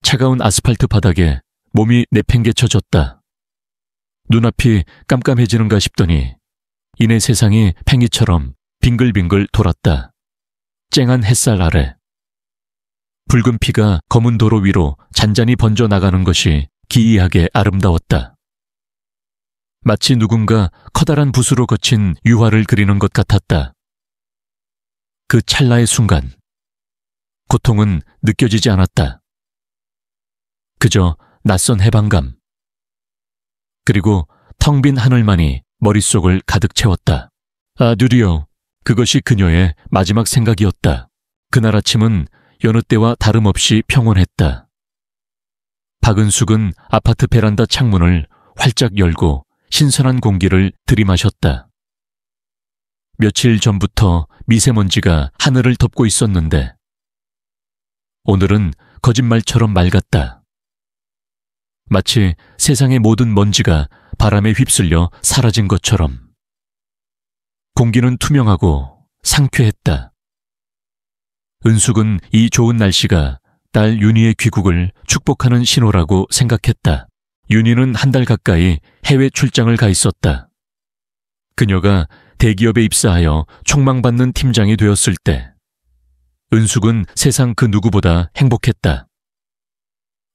차가운 아스팔트 바닥에 몸이 내팽개쳐졌다. 눈앞이 깜깜해지는가 싶더니 이내 세상이 팽이처럼 빙글빙글 돌았다. 쨍한 햇살 아래 붉은 피가 검은 도로 위로 잔잔히 번져 나가는 것이 기이하게 아름다웠다. 마치 누군가 커다란 붓으로 거친 유화를 그리는 것 같았다. 그 찰나의 순간 고통은 느껴지지 않았다. 그저 낯선 해방감. 그리고 텅 빈 하늘만이 머릿속을 가득 채웠다. 아, 드디어 그것이 그녀의 마지막 생각이었다. 그날 아침은 여느 때와 다름없이 평온했다. 박은숙은 아파트 베란다 창문을 활짝 열고 신선한 공기를 들이마셨다. 며칠 전부터 미세먼지가 하늘을 덮고 있었는데 오늘은 거짓말처럼 맑았다. 마치 세상의 모든 먼지가 바람에 휩쓸려 사라진 것처럼. 공기는 투명하고 상쾌했다. 은숙은 이 좋은 날씨가 딸 윤희의 귀국을 축복하는 신호라고 생각했다. 윤희는 한 달 가까이 해외 출장을 가 있었다. 그녀가 대기업에 입사하여 촉망받는 팀장이 되었을 때 은숙은 세상 그 누구보다 행복했다.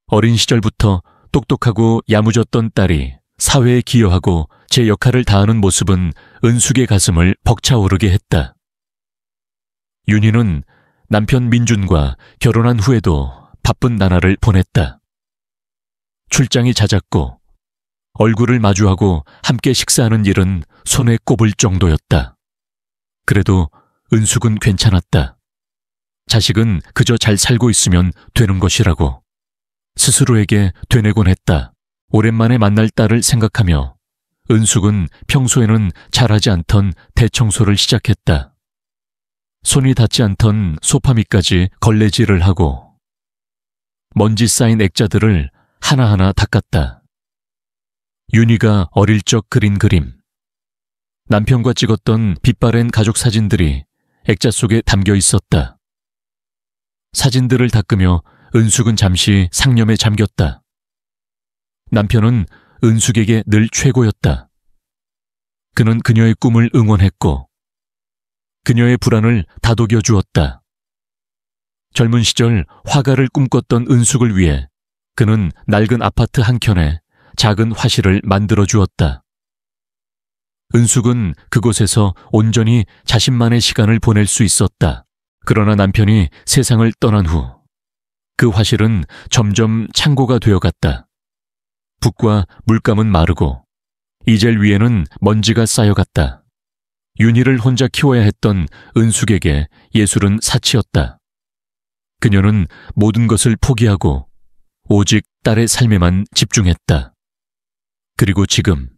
어린 시절부터 똑똑하고 야무졌던 딸이 사회에 기여하고 제 역할을 다하는 모습은 은숙의 가슴을 벅차오르게 했다. 윤희는 남편 민준과 결혼한 후에도 바쁜 나날을 보냈다. 출장이 잦았고 얼굴을 마주하고 함께 식사하는 일은 손에 꼽을 정도였다. 그래도 은숙은 괜찮았다. 자식은 그저 잘 살고 있으면 되는 것이라고 스스로에게 되뇌곤 했다. 오랜만에 만날 딸을 생각하며 은숙은 평소에는 잘하지 않던 대청소를 시작했다. 손이 닿지 않던 소파 밑까지 걸레질을 하고 먼지 쌓인 액자들을 하나하나 닦았다. 윤희가 어릴 적 그린 그림, 남편과 찍었던 빛바랜 가족 사진들이 액자 속에 담겨 있었다. 사진들을 닦으며 은숙은 잠시 상념에 잠겼다. 남편은 은숙에게 늘 최고였다. 그는 그녀의 꿈을 응원했고 그녀의 불안을 다독여 주었다. 젊은 시절 화가를 꿈꿨던 은숙을 위해 그는 낡은 아파트 한켠에 작은 화실을 만들어 주었다. 은숙은 그곳에서 온전히 자신만의 시간을 보낼 수 있었다. 그러나 남편이 세상을 떠난 후 그 화실은 점점 창고가 되어갔다. 붓과 물감은 마르고 이젤 위에는 먼지가 쌓여갔다. 윤희를 혼자 키워야 했던 은숙에게 예술은 사치였다. 그녀는 모든 것을 포기하고 오직 딸의 삶에만 집중했다. 그리고 지금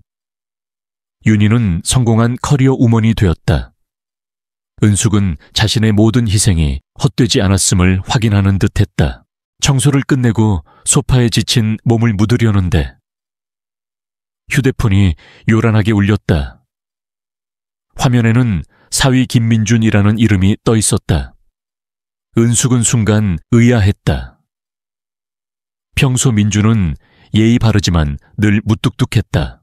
윤희는 성공한 커리어 우먼이 되었다. 은숙은 자신의 모든 희생이 헛되지 않았음을 확인하는 듯했다. 청소를 끝내고 소파에 지친 몸을 묻으려는데 휴대폰이 요란하게 울렸다. 화면에는 사위 김민준이라는 이름이 떠 있었다. 은숙은 순간 의아했다. 평소 민준은 예의 바르지만 늘 무뚝뚝했다.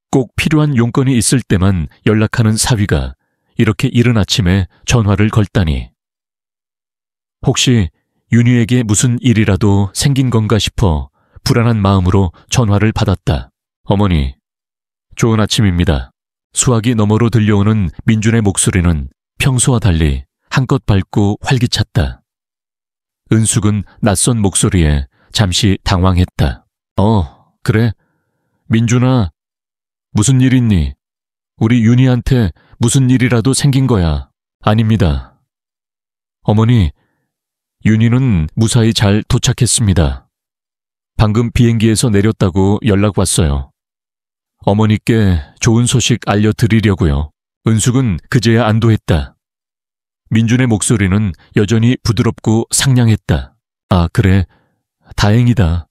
꼭 필요한 용건이 있을 때만 연락하는 사위가 이렇게 이른 아침에 전화를 걸다니. 혹시 윤희에게 무슨 일이라도 생긴 건가 싶어 불안한 마음으로 전화를 받았다. 어머니, 좋은 아침입니다. 수화기 너머로 들려오는 민준의 목소리는 평소와 달리 한껏 밝고 활기찼다. 은숙은 낯선 목소리에 잠시 당황했다. 그래? 민준아, 무슨 일 있니? 우리 윤희한테 무슨 일이라도 생긴 거야. 아닙니다. 어머니, 윤희는 무사히 잘 도착했습니다. 방금 비행기에서 내렸다고 연락 왔어요. 어머니께 좋은 소식 알려드리려고요. 은숙은 그제야 안도했다. 민준의 목소리는 여전히 부드럽고 상냥했다. 아, 그래. 다행이다.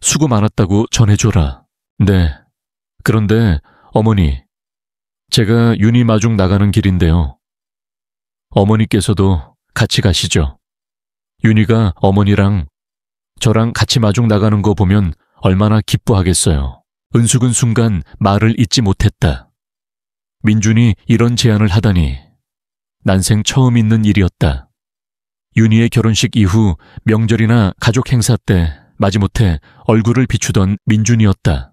수고 많았다고 전해줘라. 네. 그런데 어머니, 제가 윤희 마중 나가는 길인데요. 어머니께서도 같이 가시죠. 윤희가 어머니랑 저랑 같이 마중 나가는 거 보면 얼마나 기뻐하겠어요. 은숙은 순간 말을 잇지 못했다. 민준이 이런 제안을 하다니 난생 처음 있는 일이었다. 윤희의 결혼식 이후 명절이나 가족 행사 때 마지못해 얼굴을 비추던 민준이었다.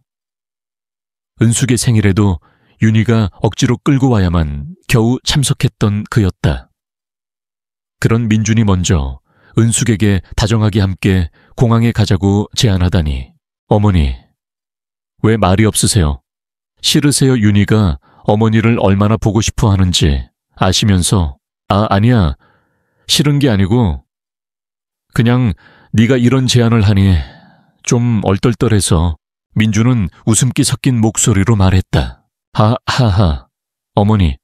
은숙의 생일에도 윤희가 억지로 끌고 와야만 겨우 참석했던 그였다. 그런 민준이 먼저 은숙에게 다정하게 함께 공항에 가자고 제안하다니. 어머니, 왜 말이 없으세요? 싫으세요? 윤희가 어머니를 얼마나 보고 싶어 하는지 아시면서 아니야. 싫은 게 아니고 그냥 네가 이런 제안을 하니 좀 얼떨떨해서. 민준은 웃음기 섞인 목소리로 말했다. 하하하. 어머니,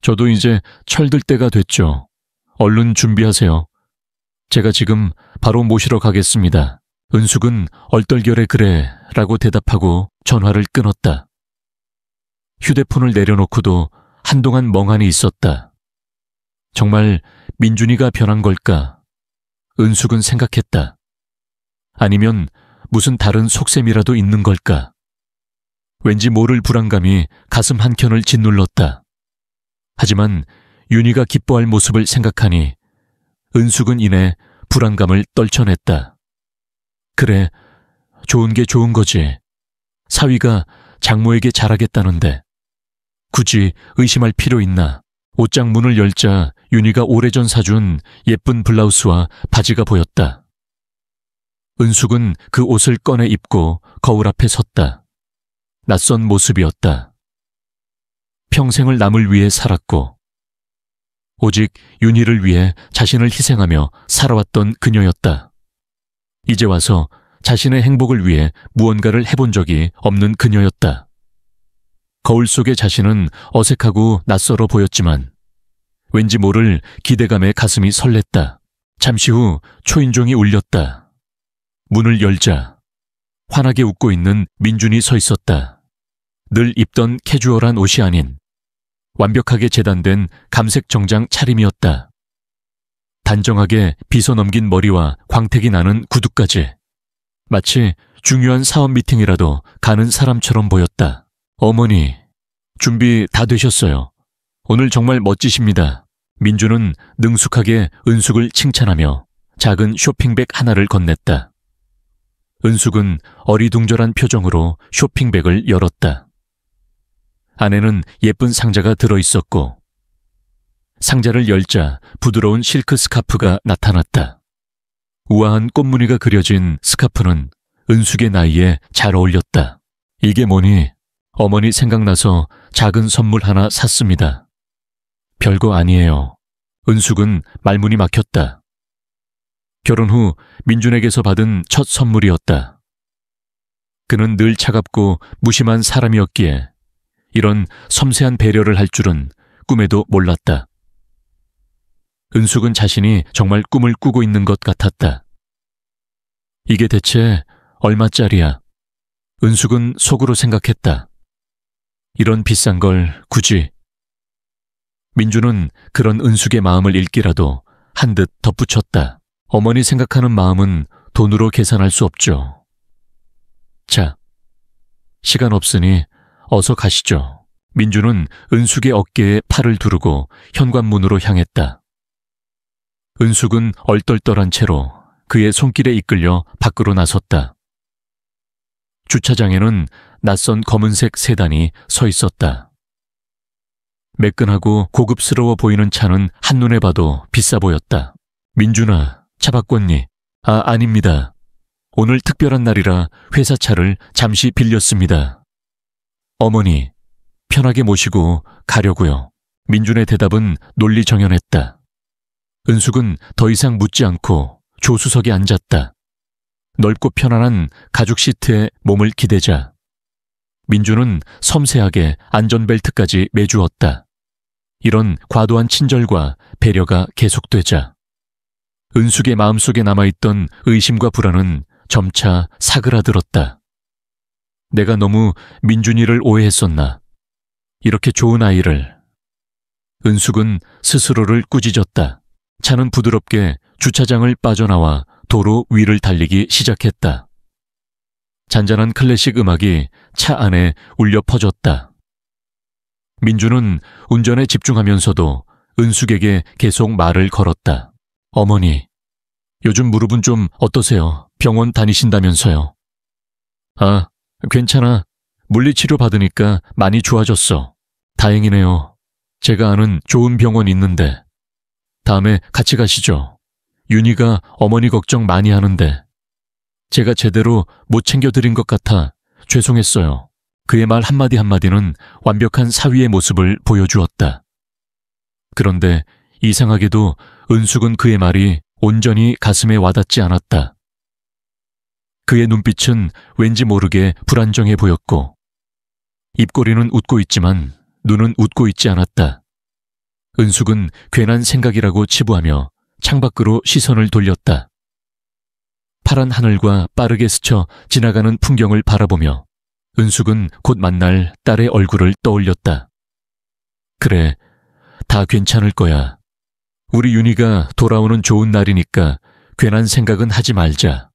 저도 이제 철들 때가 됐죠. 얼른 준비하세요. 제가 지금 바로 모시러 가겠습니다. 은숙은 얼떨결에 그래 라고 대답하고 전화를 끊었다. 휴대폰을 내려놓고도 한동안 멍하니 있었다. 정말 민준이가 변한 걸까? 은숙은 생각했다. 아니면 무슨 다른 속셈이라도 있는 걸까? 왠지 모를 불안감이 가슴 한켠을 짓눌렀다. 하지만 윤희가 기뻐할 모습을 생각하니 은숙은 이내 불안감을 떨쳐냈다. 그래, 좋은 게 좋은 거지. 사위가 장모에게 잘하겠다는데 굳이 의심할 필요 있나? 옷장 문을 열자 윤희가 오래전 사준 예쁜 블라우스와 바지가 보였다. 은숙은 그 옷을 꺼내 입고 거울 앞에 섰다. 낯선 모습이었다. 평생을 남을 위해 살았고 오직 윤희를 위해 자신을 희생하며 살아왔던 그녀였다. 이제 와서 자신의 행복을 위해 무언가를 해본 적이 없는 그녀였다. 거울 속의 자신은 어색하고 낯설어 보였지만 왠지 모를 기대감에 가슴이 설렜다. 잠시 후 초인종이 울렸다. 문을 열자 환하게 웃고 있는 민준이 서 있었다. 늘 입던 캐주얼한 옷이 아닌 완벽하게 재단된 감색 정장 차림이었다. 단정하게 빗어 넘긴 머리와 광택이 나는 구두까지 마치 중요한 사업 미팅이라도 가는 사람처럼 보였다. 어머니, 준비 다 되셨어요. 오늘 정말 멋지십니다. 민준은 능숙하게 은숙을 칭찬하며 작은 쇼핑백 하나를 건넸다. 은숙은 어리둥절한 표정으로 쇼핑백을 열었다. 안에는 예쁜 상자가 들어있었고 상자를 열자 부드러운 실크 스카프가 나타났다. 우아한 꽃무늬가 그려진 스카프는 은숙의 나이에 잘 어울렸다. 이게 뭐니? 어머니 생각나서 작은 선물 하나 샀습니다. 별거 아니에요. 은숙은 말문이 막혔다. 결혼 후 민준에게서 받은 첫 선물이었다. 그는 늘 차갑고 무심한 사람이었기에 이런 섬세한 배려를 할 줄은 꿈에도 몰랐다. 은숙은 자신이 정말 꿈을 꾸고 있는 것 같았다. 이게 대체 얼마짜리야? 은숙은 속으로 생각했다. 이런 비싼 걸 굳이. 민준은 그런 은숙의 마음을 읽기라도 한 듯 덧붙였다. 어머니 생각하는 마음은 돈으로 계산할 수 없죠. 자, 시간 없으니 어서 가시죠. 민준은 은숙의 어깨에 팔을 두르고 현관문으로 향했다. 은숙은 얼떨떨한 채로 그의 손길에 이끌려 밖으로 나섰다. 주차장에는 낯선 검은색 세단이 서 있었다. 매끈하고 고급스러워 보이는 차는 한눈에 봐도 비싸 보였다. 민준아, 차 바꿨니? 아닙니다. 오늘 특별한 날이라 회사 차를 잠시 빌렸습니다. 어머니, 편하게 모시고 가려고요. 민준의 대답은 논리정연했다. 은숙은 더 이상 묻지 않고 조수석에 앉았다. 넓고 편안한 가죽 시트에 몸을 기대자 민준은 섬세하게 안전벨트까지 매주었다. 이런 과도한 친절과 배려가 계속되자 은숙의 마음속에 남아있던 의심과 불안은 점차 사그라들었다. 내가 너무 민준이를 오해했었나? 이렇게 좋은 아이를. 은숙은 스스로를 꾸짖었다. 차는 부드럽게 주차장을 빠져나와 도로 위를 달리기 시작했다. 잔잔한 클래식 음악이 차 안에 울려 퍼졌다. 민주는 운전에 집중하면서도 은숙에게 계속 말을 걸었다. 어머니, 요즘 무릎은 좀 어떠세요? 병원 다니신다면서요. 아, 괜찮아. 물리치료 받으니까 많이 좋아졌어. 다행이네요. 제가 아는 좋은 병원 있는데. 다음에 같이 가시죠. 윤희가 어머니 걱정 많이 하는데. 제가 제대로 못 챙겨드린 것 같아 죄송했어요. 그의 말 한마디 한마디는 완벽한 사위의 모습을 보여주었다. 그런데 이상하게도 은숙은 그의 말이 온전히 가슴에 와닿지 않았다. 그의 눈빛은 왠지 모르게 불안정해 보였고 입꼬리는 웃고 있지만 눈은 웃고 있지 않았다. 은숙은 괜한 생각이라고 치부하며 창밖으로 시선을 돌렸다. 파란 하늘과 빠르게 스쳐 지나가는 풍경을 바라보며 은숙은 곧 만날 딸의 얼굴을 떠올렸다. 그래, 다 괜찮을 거야. 우리 윤희가 돌아오는 좋은 날이니까 괜한 생각은 하지 말자.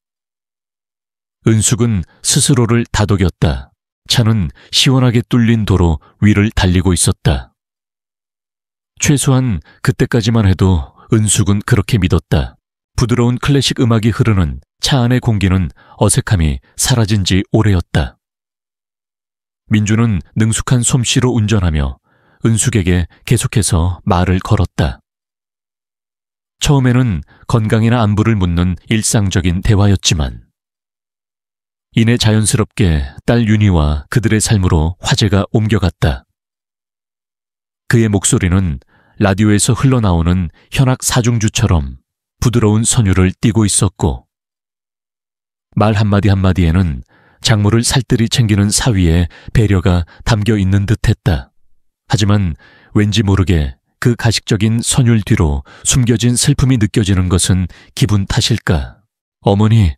은숙은 스스로를 다독였다. 차는 시원하게 뚫린 도로 위를 달리고 있었다. 최소한 그때까지만 해도 은숙은 그렇게 믿었다. 부드러운 클래식 음악이 흐르는 차 안의 공기는 어색함이 사라진 지 오래였다. 민주는 능숙한 솜씨로 운전하며 은숙에게 계속해서 말을 걸었다. 처음에는 건강이나 안부를 묻는 일상적인 대화였지만 이내 자연스럽게 딸 윤희와 그들의 삶으로 화제가 옮겨갔다. 그의 목소리는 라디오에서 흘러나오는 현악 사중주처럼 부드러운 선율을 띠고 있었고 말 한마디 한마디에는 장모를 살뜰히 챙기는 사위의 배려가 담겨 있는 듯했다. 하지만 왠지 모르게 그 가식적인 선율 뒤로 숨겨진 슬픔이 느껴지는 것은 기분 탓일까? 어머니,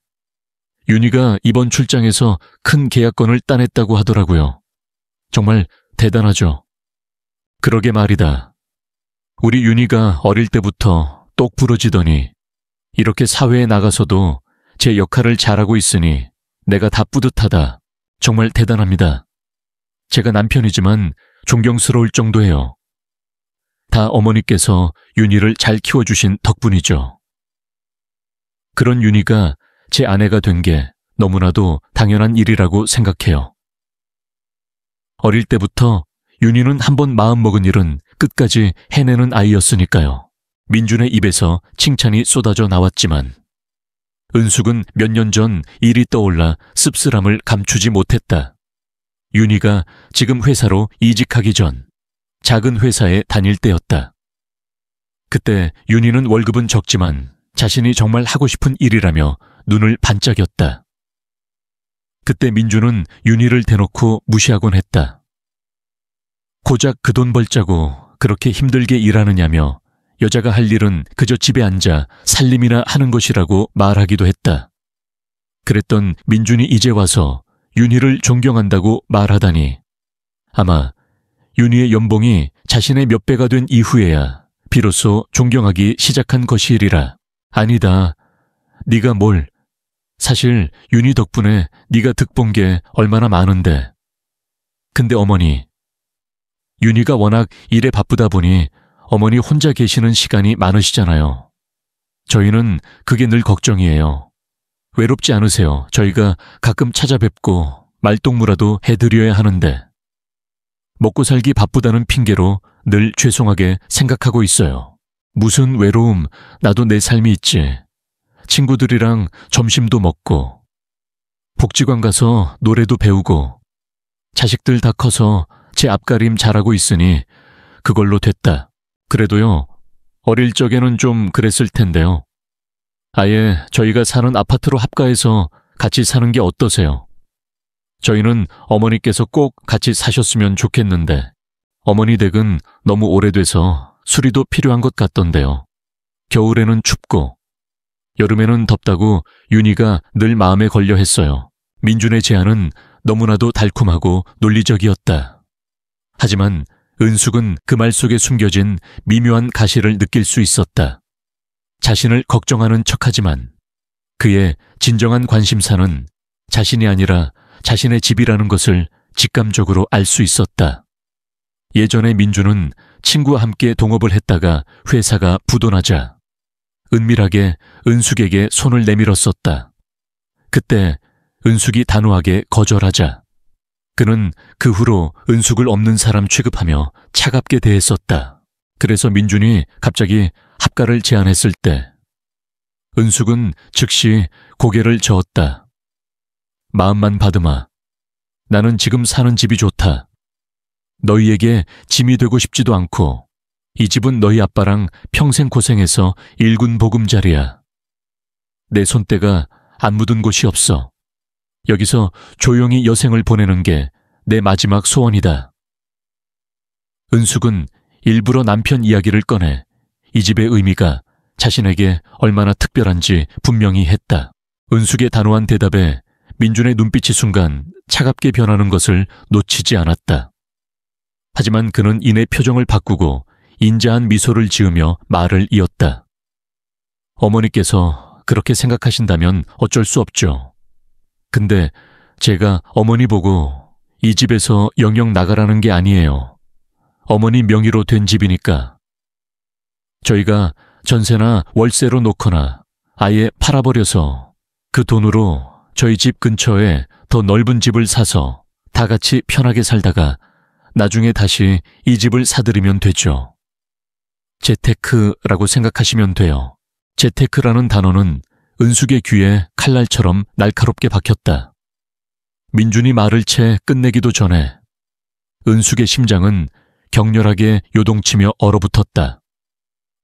윤희가 이번 출장에서 큰 계약건을 따냈다고 하더라고요. 정말 대단하죠. 그러게 말이다. 우리 윤희가 어릴 때부터 똑 부러지더니 이렇게 사회에 나가서도 제 역할을 잘하고 있으니 내가 다 뿌듯하다. 정말 대단합니다. 제가 남편이지만 존경스러울 정도예요. 다 어머니께서 윤희를 잘 키워주신 덕분이죠. 그런 윤희가 제 아내가 된 게 너무나도 당연한 일이라고 생각해요. 어릴 때부터 윤희는 한번 마음먹은 일은 끝까지 해내는 아이였으니까요. 민준의 입에서 칭찬이 쏟아져 나왔지만 은숙은 몇 년 전 일이 떠올라 씁쓸함을 감추지 못했다. 윤희가 지금 회사로 이직하기 전 작은 회사에 다닐 때였다. 그때 윤희는 월급은 적지만 자신이 정말 하고 싶은 일이라며 눈을 반짝였다. 그때 민주는 윤희를 대놓고 무시하곤 했다. 고작 그 돈 벌자고 그렇게 힘들게 일하느냐며 여자가 할 일은 그저 집에 앉아 살림이나 하는 것이라고 말하기도 했다. 그랬던 민준이 이제 와서 윤희를 존경한다고 말하다니 아마 윤희의 연봉이 자신의 몇 배가 된 이후에야 비로소 존경하기 시작한 것이리라. 아니다. 네가 뭘. 사실 윤희 덕분에 네가 득본 게 얼마나 많은데. 근데 어머니, 윤희가 워낙 일에 바쁘다 보니 어머니 혼자 계시는 시간이 많으시잖아요. 저희는 그게 늘 걱정이에요. 외롭지 않으세요? 저희가 가끔 찾아뵙고 말동무라도 해드려야 하는데. 먹고 살기 바쁘다는 핑계로 늘 죄송하게 생각하고 있어요. 무슨 외로움, 나도 내 삶이 있지. 친구들이랑 점심도 먹고, 복지관 가서 노래도 배우고, 자식들 다 커서 제 앞가림 잘하고 있으니 그걸로 됐다. 그래도요, 어릴 적에는 좀 그랬을 텐데요. 아예 저희가 사는 아파트로 합가해서 같이 사는 게 어떠세요? 저희는 어머니께서 꼭 같이 사셨으면 좋겠는데 어머니 댁은 너무 오래돼서 수리도 필요한 것 같던데요. 겨울에는 춥고 여름에는 덥다고 윤희가 늘 마음에 걸려 했어요. 민준의 제안은 너무나도 달콤하고 논리적이었다. 하지만 은숙은 그 말 속에 숨겨진 미묘한 가시를 느낄 수 있었다. 자신을 걱정하는 척하지만 그의 진정한 관심사는 자신이 아니라 자신의 집이라는 것을 직감적으로 알 수 있었다. 예전에 민주는 친구와 함께 동업을 했다가 회사가 부도나자 은밀하게 은숙에게 손을 내밀었었다. 그때 은숙이 단호하게 거절하자 그는 그 후로 은숙을 없는 사람 취급하며 차갑게 대했었다. 그래서 민준이 갑자기 합가를 제안했을 때 은숙은 즉시 고개를 저었다. 마음만 받으마. 나는 지금 사는 집이 좋다. 너희에게 짐이 되고 싶지도 않고 이 집은 너희 아빠랑 평생 고생해서 일군 보금자리야. 내 손때가 안 묻은 곳이 없어. 여기서 조용히 여생을 보내는 게 내 마지막 소원이다. 은숙은 일부러 남편 이야기를 꺼내 이 집의 의미가 자신에게 얼마나 특별한지 분명히 했다. 은숙의 단호한 대답에 민준의 눈빛이 순간 차갑게 변하는 것을 놓치지 않았다. 하지만 그는 이내 표정을 바꾸고 인자한 미소를 지으며 말을 이었다. 어머니께서 그렇게 생각하신다면 어쩔 수 없죠. 근데 제가 어머니 보고 이 집에서 영영 나가라는 게 아니에요. 어머니 명의로 된 집이니까. 저희가 전세나 월세로 놓거나 아예 팔아버려서 그 돈으로 저희 집 근처에 더 넓은 집을 사서 다 같이 편하게 살다가 나중에 다시 이 집을 사들이면 되죠. 재테크라고 생각하시면 돼요. 재테크라는 단어는 은숙의 귀에 칼날처럼 날카롭게 박혔다. 민준이 말을 채 끝내기도 전에 은숙의 심장은 격렬하게 요동치며 얼어붙었다.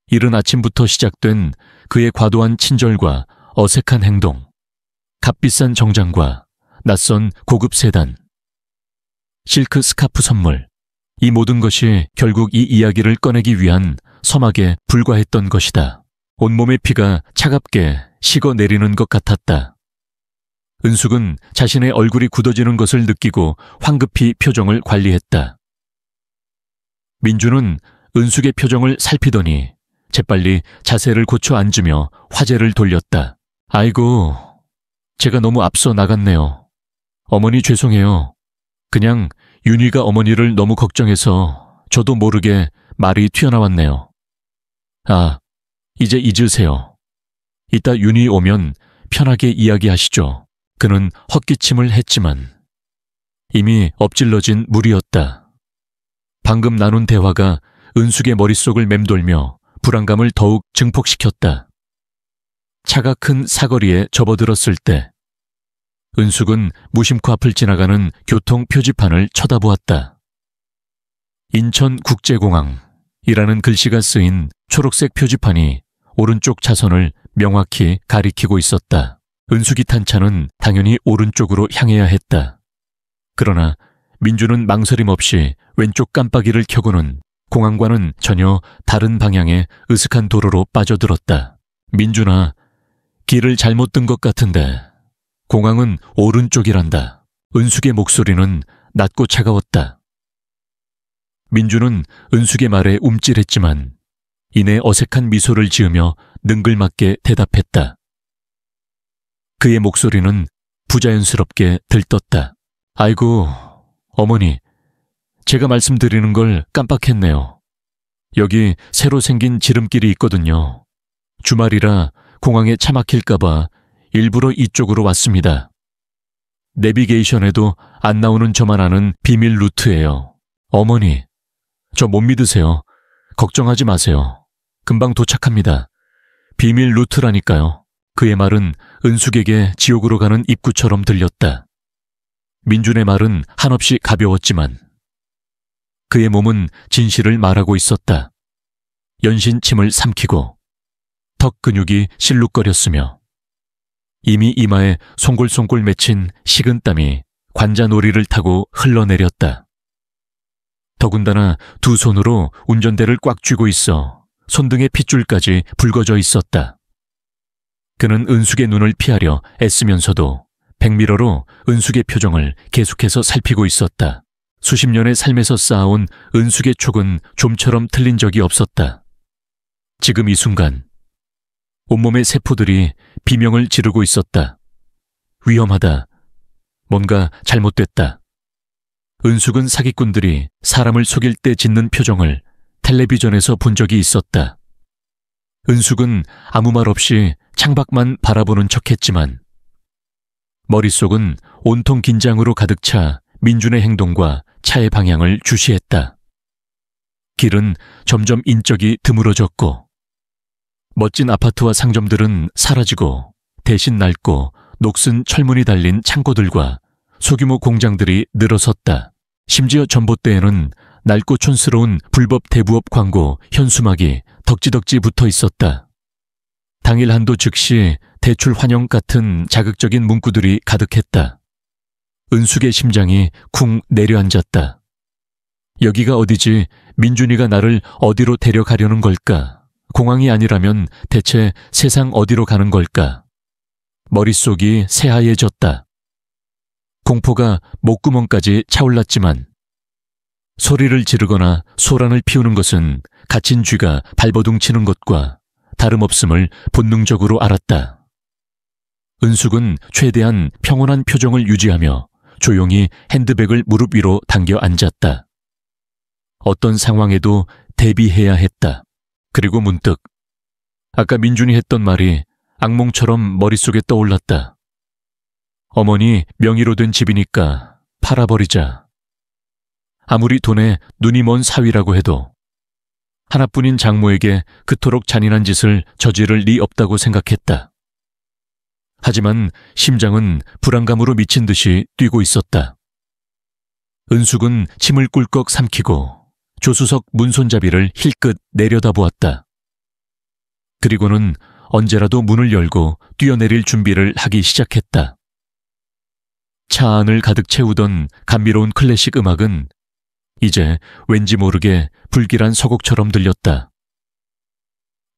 이른 아침부터 시작된 그의 과도한 친절과 어색한 행동, 값비싼 정장과 낯선 고급 세단, 실크 스카프 선물, 이 모든 것이 결국 이 이야기를 꺼내기 위한 서막에 불과했던 것이다. 온몸의 피가 차갑게 식어내리는 것 같았다. 은숙은 자신의 얼굴이 굳어지는 것을 느끼고 황급히 표정을 관리했다. 민주는 은숙의 표정을 살피더니 재빨리 자세를 고쳐 앉으며 화제를 돌렸다. 아이고, 제가 너무 앞서 나갔네요. 어머니 죄송해요. 그냥 윤희가 어머니를 너무 걱정해서 저도 모르게 말이 튀어나왔네요. 아, 이제 잊으세요. 이따 윤희 오면 편하게 이야기하시죠. 그는 헛기침을 했지만 이미 엎질러진 물이었다. 방금 나눈 대화가 은숙의 머릿속을 맴돌며 불안감을 더욱 증폭시켰다. 차가 큰 사거리에 접어들었을 때 은숙은 무심코 앞을 지나가는 교통 표지판을 쳐다보았다. 인천국제공항이라는 글씨가 쓰인 초록색 표지판이 오른쪽 차선을 명확히 가리키고 있었다. 은숙이 탄 차는 당연히 오른쪽으로 향해야 했다. 그러나 민주는 망설임 없이 왼쪽 깜빡이를 켜고는 공항과는 전혀 다른 방향의 으슥한 도로로 빠져들었다. 민준아, 길을 잘못 든 것 같은데 공항은 오른쪽이란다. 은숙의 목소리는 낮고 차가웠다. 민주는 은숙의 말에 움찔했지만 이내 어색한 미소를 지으며 능글맞게 대답했다. 그의 목소리는 부자연스럽게 들떴다. 아이고, 어머니, 제가 말씀드리는 걸 깜빡했네요. 여기 새로 생긴 지름길이 있거든요. 주말이라 공항에 차 막힐까봐 일부러 이쪽으로 왔습니다. 내비게이션에도 안 나오는 저만 아는 비밀 루트예요. 어머니, 저 못 믿으세요. 걱정하지 마세요. 금방 도착합니다. 비밀 루트라니까요. 그의 말은 은숙에게 지옥으로 가는 입구처럼 들렸다. 민준의 말은 한없이 가벼웠지만 그의 몸은 진실을 말하고 있었다. 연신 침을 삼키고 턱 근육이 실룩거렸으며 이미 이마에 송골송골 맺힌 식은땀이 관자놀이를 타고 흘러내렸다. 더군다나 두 손으로 운전대를 꽉 쥐고 있어 손등의 핏줄까지 붉어져 있었다. 그는 은숙의 눈을 피하려 애쓰면서도 백미러로 은숙의 표정을 계속해서 살피고 있었다. 수십 년의 삶에서 쌓아온 은숙의 촉은 좀처럼 틀린 적이 없었다. 지금 이 순간 온몸의 세포들이 비명을 지르고 있었다. 위험하다. 뭔가 잘못됐다. 은숙은 사기꾼들이 사람을 속일 때 짓는 표정을 텔레비전에서 본 적이 있었다. 은숙은 아무 말 없이 창밖만 바라보는 척했지만 머릿속은 온통 긴장으로 가득 차 민준의 행동과 차의 방향을 주시했다. 길은 점점 인적이 드물어졌고 멋진 아파트와 상점들은 사라지고 대신 낡고 녹슨 철문이 달린 창고들과 소규모 공장들이 늘어섰다. 심지어 전봇대에는 낡고 촌스러운 불법 대부업 광고 현수막이 덕지덕지 붙어 있었다. 당일 한도 즉시 대출 환영 같은 자극적인 문구들이 가득했다. 은숙의 심장이 쿵 내려앉았다. 여기가 어디지? 민준이가 나를 어디로 데려가려는 걸까? 공항이 아니라면 대체 세상 어디로 가는 걸까? 머릿속이 새하얘졌다. 공포가 목구멍까지 차올랐지만 소리를 지르거나 소란을 피우는 것은 갇힌 쥐가 발버둥 치는 것과 다름없음을 본능적으로 알았다. 은숙은 최대한 평온한 표정을 유지하며 조용히 핸드백을 무릎 위로 당겨 앉았다. 어떤 상황에도 대비해야 했다. 그리고 문득 아까 민준이 했던 말이 악몽처럼 머릿속에 떠올랐다. 어머니 명의로 된 집이니까 팔아버리자. 아무리 돈에 눈이 먼 사위라고 해도 하나뿐인 장모에게 그토록 잔인한 짓을 저지를 리 없다고 생각했다. 하지만 심장은 불안감으로 미친 듯이 뛰고 있었다. 은숙은 침을 꿀꺽 삼키고 조수석 문손잡이를 힐끗 내려다보았다. 그리고는 언제라도 문을 열고 뛰어내릴 준비를 하기 시작했다. 차 안을 가득 채우던 감미로운 클래식 음악은 이제 왠지 모르게 불길한 서곡처럼 들렸다.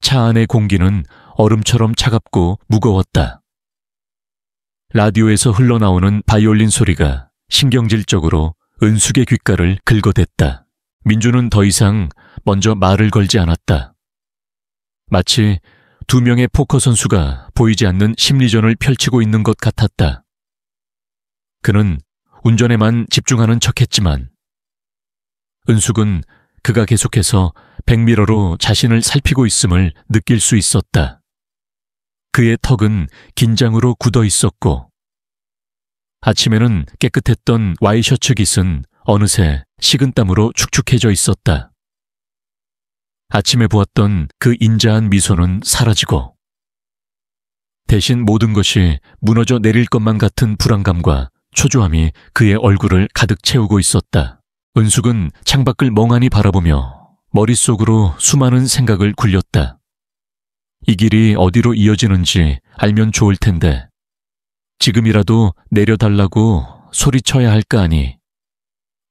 차 안의 공기는 얼음처럼 차갑고 무거웠다. 라디오에서 흘러나오는 바이올린 소리가 신경질적으로 은숙의 귓가를 긁어댔다. 민주는 더 이상 먼저 말을 걸지 않았다. 마치 두 명의 포커 선수가 보이지 않는 심리전을 펼치고 있는 것 같았다. 그는 운전에만 집중하는 척했지만 은숙은 그가 계속해서 백미러로 자신을 살피고 있음을 느낄 수 있었다. 그의 턱은 긴장으로 굳어 있었고 아침에는 깨끗했던 와이셔츠 깃은 어느새 식은땀으로 축축해져 있었다. 아침에 보았던 그 인자한 미소는 사라지고 대신 모든 것이 무너져 내릴 것만 같은 불안감과 초조함이 그의 얼굴을 가득 채우고 있었다. 은숙은 창밖을 멍하니 바라보며 머릿속으로 수많은 생각을 굴렸다. 이 길이 어디로 이어지는지 알면 좋을 텐데 지금이라도 내려달라고 소리쳐야 할까 하니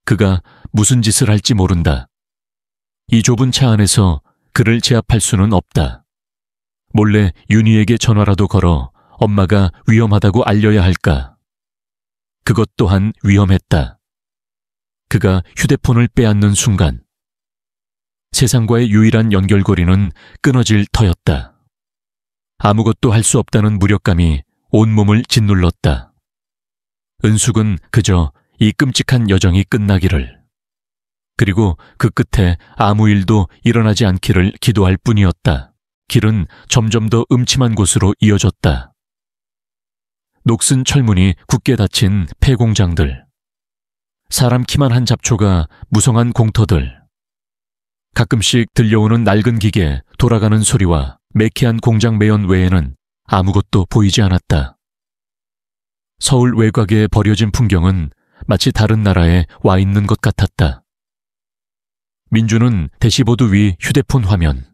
그가 무슨 짓을 할지 모른다. 이 좁은 차 안에서 그를 제압할 수는 없다. 몰래 윤희에게 전화라도 걸어 엄마가 위험하다고 알려야 할까? 그것 또한 위험했다. 그가 휴대폰을 빼앗는 순간 세상과의 유일한 연결고리는 끊어질 터였다. 아무것도 할 수 없다는 무력감이 온몸을 짓눌렀다. 은숙은 그저 이 끔찍한 여정이 끝나기를, 그리고 그 끝에 아무 일도 일어나지 않기를 기도할 뿐이었다. 길은 점점 더 음침한 곳으로 이어졌다. 녹슨 철문이 굳게 닫힌 폐공장들, 사람 키만 한 잡초가 무성한 공터들, 가끔씩 들려오는 낡은 기계 돌아가는 소리와 매캐한 공장 매연 외에는 아무것도 보이지 않았다. 서울 외곽에 버려진 풍경은 마치 다른 나라에 와 있는 것 같았다. 민주는 대시보드 위 휴대폰 화면,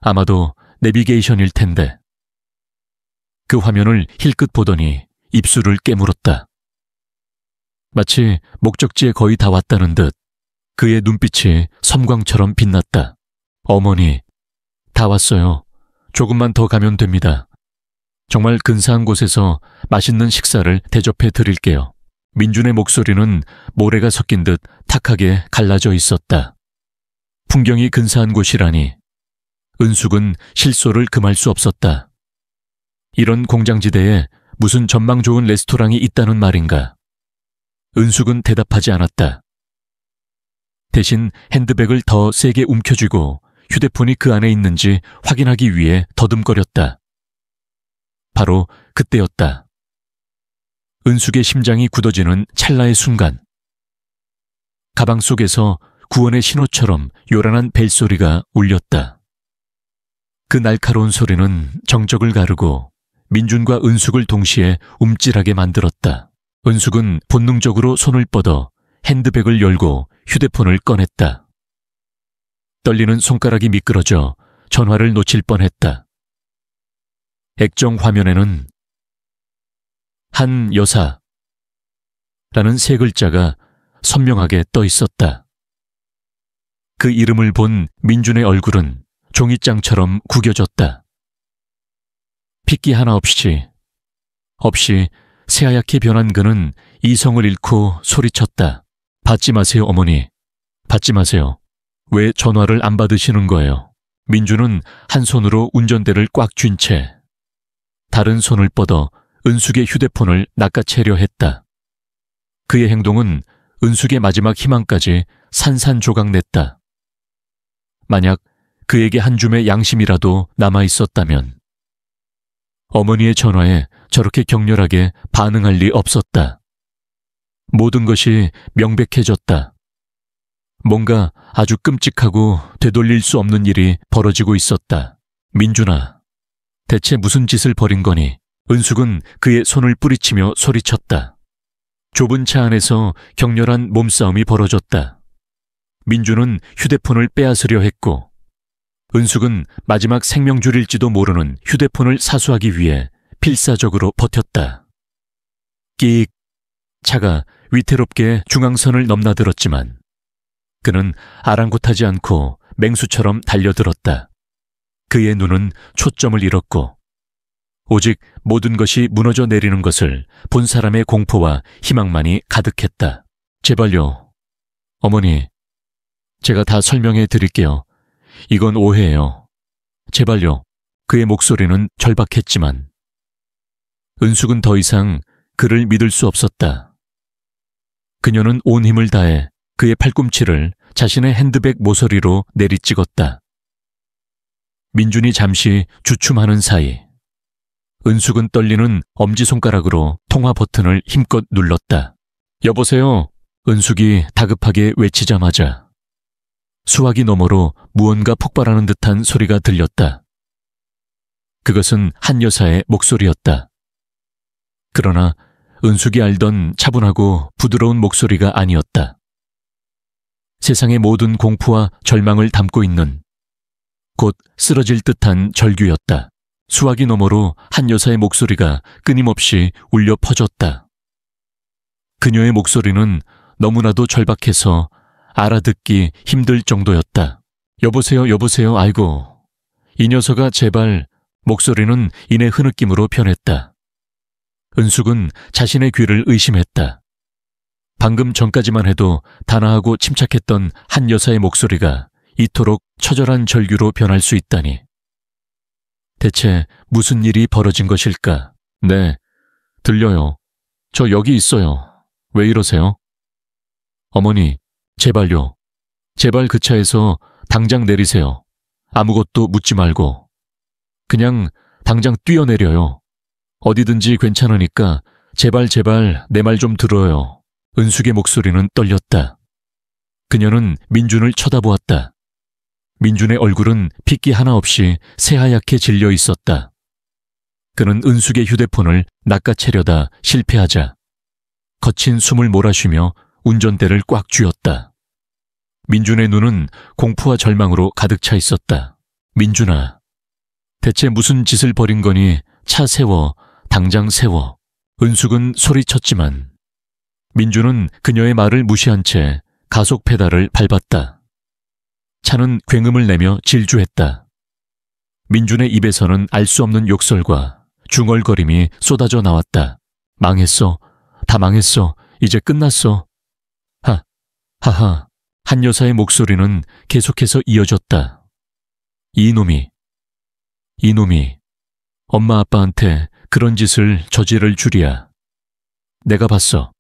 아마도 내비게이션일 텐데 그 화면을 힐끗 보더니 입술을 깨물었다. 마치 목적지에 거의 다 왔다는 듯 그의 눈빛이 섬광처럼 빛났다. 어머니, 다 왔어요. 조금만 더 가면 됩니다. 정말 근사한 곳에서 맛있는 식사를 대접해 드릴게요. 민준의 목소리는 모래가 섞인 듯 탁하게 갈라져 있었다. 풍경이 근사한 곳이라니 은숙은 실소를 금할 수 없었다. 이런 공장지대에 무슨 전망 좋은 레스토랑이 있다는 말인가? 은숙은 대답하지 않았다. 대신 핸드백을 더 세게 움켜쥐고 휴대폰이 그 안에 있는지 확인하기 위해 더듬거렸다. 바로 그때였다. 은숙의 심장이 굳어지는 찰나의 순간. 가방 속에서 구원의 신호처럼 요란한 벨소리가 울렸다. 그 날카로운 소리는 정적을 가르고 민준과 은숙을 동시에 움찔하게 만들었다. 은숙은 본능적으로 손을 뻗어 핸드백을 열고 휴대폰을 꺼냈다. 떨리는 손가락이 미끄러져 전화를 놓칠 뻔했다. 액정 화면에는 한 여사 라는 세 글자가 선명하게 떠 있었다. 그 이름을 본 민준의 얼굴은 종이장처럼 구겨졌다. 핏기 하나 없이 새하얗게 변한 그는 이성을 잃고 소리쳤다. 받지 마세요, 어머니. 받지 마세요. 왜 전화를 안 받으시는 거예요? 민준은 한 손으로 운전대를 꽉 쥔 채 다른 손을 뻗어 은숙의 휴대폰을 낚아채려 했다. 그의 행동은 은숙의 마지막 희망까지 산산조각냈다. 만약 그에게 한 줌의 양심이라도 남아있었다면 어머니의 전화에 저렇게 격렬하게 반응할 리 없었다. 모든 것이 명백해졌다. 뭔가 아주 끔찍하고 되돌릴 수 없는 일이 벌어지고 있었다. 민준아, 대체 무슨 짓을 벌인 거니? 은숙은 그의 손을 뿌리치며 소리쳤다. 좁은 차 안에서 격렬한 몸싸움이 벌어졌다. 민준은 휴대폰을 빼앗으려 했고 은숙은 마지막 생명줄일지도 모르는 휴대폰을 사수하기 위해 필사적으로 버텼다. 끼익! 차가 위태롭게 중앙선을 넘나들었지만 그는 아랑곳하지 않고 맹수처럼 달려들었다. 그의 눈은 초점을 잃었고 오직 모든 것이 무너져 내리는 것을 본 사람의 공포와 희망만이 가득했다. 제발요. 어머니, 제가 다 설명해 드릴게요. 이건 오해예요. 제발요. 그의 목소리는 절박했지만 은숙은 더 이상 그를 믿을 수 없었다. 그녀는 온 힘을 다해 그의 팔꿈치를 자신의 핸드백 모서리로 내리찍었다. 민준이 잠시 주춤하는 사이 은숙은 떨리는 엄지손가락으로 통화 버튼을 힘껏 눌렀다. 여보세요? 은숙이 다급하게 외치자마자 수화기 너머로 무언가 폭발하는 듯한 소리가 들렸다. 그것은 한 여사의 목소리였다. 그러나 은숙이 알던 차분하고 부드러운 목소리가 아니었다. 세상의 모든 공포와 절망을 담고 있는 곧 쓰러질 듯한 절규였다. 수화기 너머로 한 여사의 목소리가 끊임없이 울려 퍼졌다. 그녀의 목소리는 너무나도 절박해서 알아듣기 힘들 정도였다. 여보세요, 여보세요, 아이고. 이 녀석아, 제발. 목소리는 이내 흐느낌으로 변했다. 은숙은 자신의 귀를 의심했다. 방금 전까지만 해도 단아하고 침착했던 한 여사의 목소리가 이토록 처절한 절규로 변할 수 있다니. 대체 무슨 일이 벌어진 것일까? 네, 들려요. 저 여기 있어요. 왜 이러세요? 어머니, 제발요. 제발 그 차에서 당장 내리세요. 아무것도 묻지 말고. 그냥 당장 뛰어내려요. 어디든지 괜찮으니까 제발 내 말 좀 들어요. 은숙의 목소리는 떨렸다. 그녀는 민준을 쳐다보았다. 민준의 얼굴은 핏기 하나 없이 새하얗게 질려 있었다. 그는 은숙의 휴대폰을 낚아채려다 실패하자 거친 숨을 몰아쉬며 운전대를 꽉 쥐었다. 민준의 눈은 공포와 절망으로 가득 차 있었다. 민준아, 대체 무슨 짓을 벌인 거니? 차 세워, 당장 세워. 은숙은 소리쳤지만 민준은 그녀의 말을 무시한 채 가속 페달을 밟았다. 차는 굉음을 내며 질주했다. 민준의 입에서는 알 수 없는 욕설과 중얼거림이 쏟아져 나왔다. 망했어. 다 망했어. 이제 끝났어. 하하. 한 여사의 목소리는 계속해서 이어졌다. 이놈이 엄마 아빠한테 그런 짓을 저지를 줄이야. 내가 봤어.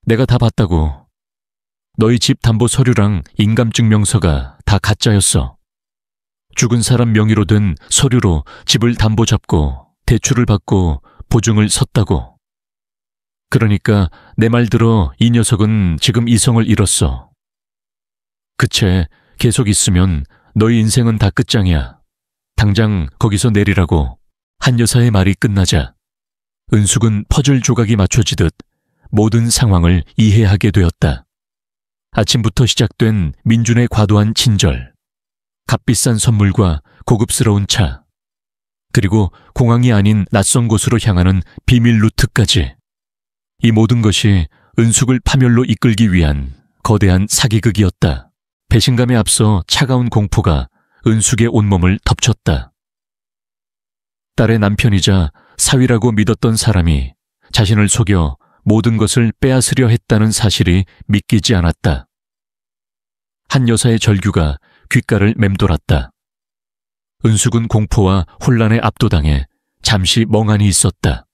내가 다 봤다고. 너희 집 담보 서류랑 인감증명서가 다 가짜였어. 죽은 사람 명의로 된 서류로 집을 담보 잡고 대출을 받고 보증을 섰다고. 그러니까 내 말 들어 이 녀석은 지금 이성을 잃었어. 그 채 계속 있으면 너희 인생은 다 끝장이야. 당장 거기서 내리라고. 한 여사의 말이 끝나자 은숙은 퍼즐 조각이 맞춰지듯 모든 상황을 이해하게 되었다. 아침부터 시작된 민준의 과도한 친절, 값비싼 선물과 고급스러운 차, 그리고 공항이 아닌 낯선 곳으로 향하는 비밀 루트까지. 이 모든 것이 은숙을 파멸로 이끌기 위한 거대한 사기극이었다. 배신감에 앞서 차가운 공포가 은숙의 온몸을 덮쳤다. 딸의 남편이자 사위라고 믿었던 사람이 자신을 속여 모든 것을 빼앗으려 했다는 사실이 믿기지 않았다. 한 여사의 절규가 귓가를 맴돌았다. 은숙은 공포와 혼란에 압도당해 잠시 멍하니 있었다.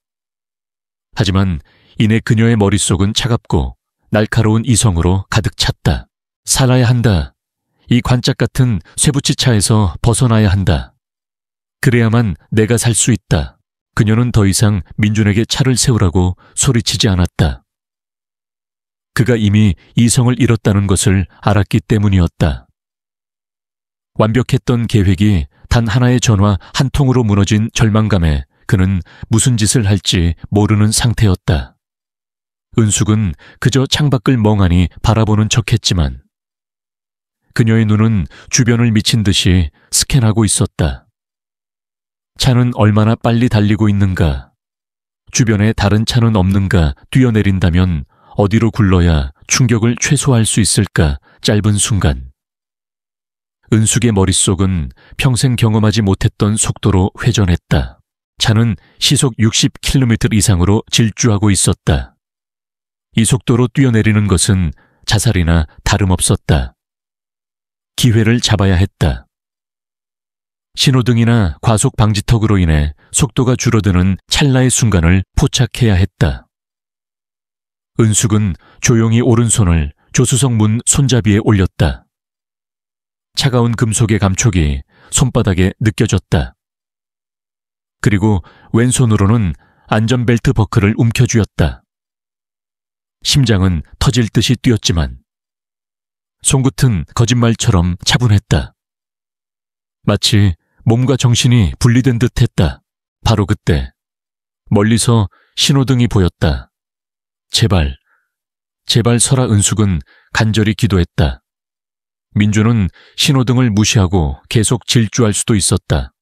하지만 이내 그녀의 머릿속은 차갑고 날카로운 이성으로 가득 찼다. 살아야 한다. 이 관짝 같은 쇠붙이차에서 벗어나야 한다. 그래야만 내가 살 수 있다. 그녀는 더 이상 민준에게 차를 세우라고 소리치지 않았다. 그가 이미 이성을 잃었다는 것을 알았기 때문이었다. 완벽했던 계획이 단 하나의 전화 한 통으로 무너진 절망감에 그는 무슨 짓을 할지 모르는 상태였다. 은숙은 그저 창밖을 멍하니 바라보는 척했지만 그녀의 눈은 주변을 미친 듯이 스캔하고 있었다. 차는 얼마나 빨리 달리고 있는가, 주변에 다른 차는 없는가 뛰어내린다면 어디로 굴러야 충격을 최소화할 수 있을까 짧은 순간. 은숙의 머릿속은 평생 경험하지 못했던 속도로 회전했다. 차는 시속 60km 이상으로 질주하고 있었다. 이 속도로 뛰어내리는 것은 자살이나 다름없었다. 기회를 잡아야 했다. 신호등이나 과속 방지턱으로 인해 속도가 줄어드는 찰나의 순간을 포착해야 했다. 은숙은 조용히 오른손을 조수석 문 손잡이에 올렸다. 차가운 금속의 감촉이 손바닥에 느껴졌다. 그리고 왼손으로는 안전벨트 버클을 움켜쥐었다. 심장은 터질 듯이 뛰었지만 손끝은 거짓말처럼 차분했다. 마치 몸과 정신이 분리된 듯 했다. 바로 그때 멀리서 신호등이 보였다. 제발 서라. 은숙은 간절히 기도했다. 민준은 신호등을 무시하고 계속 질주할 수도 있었다.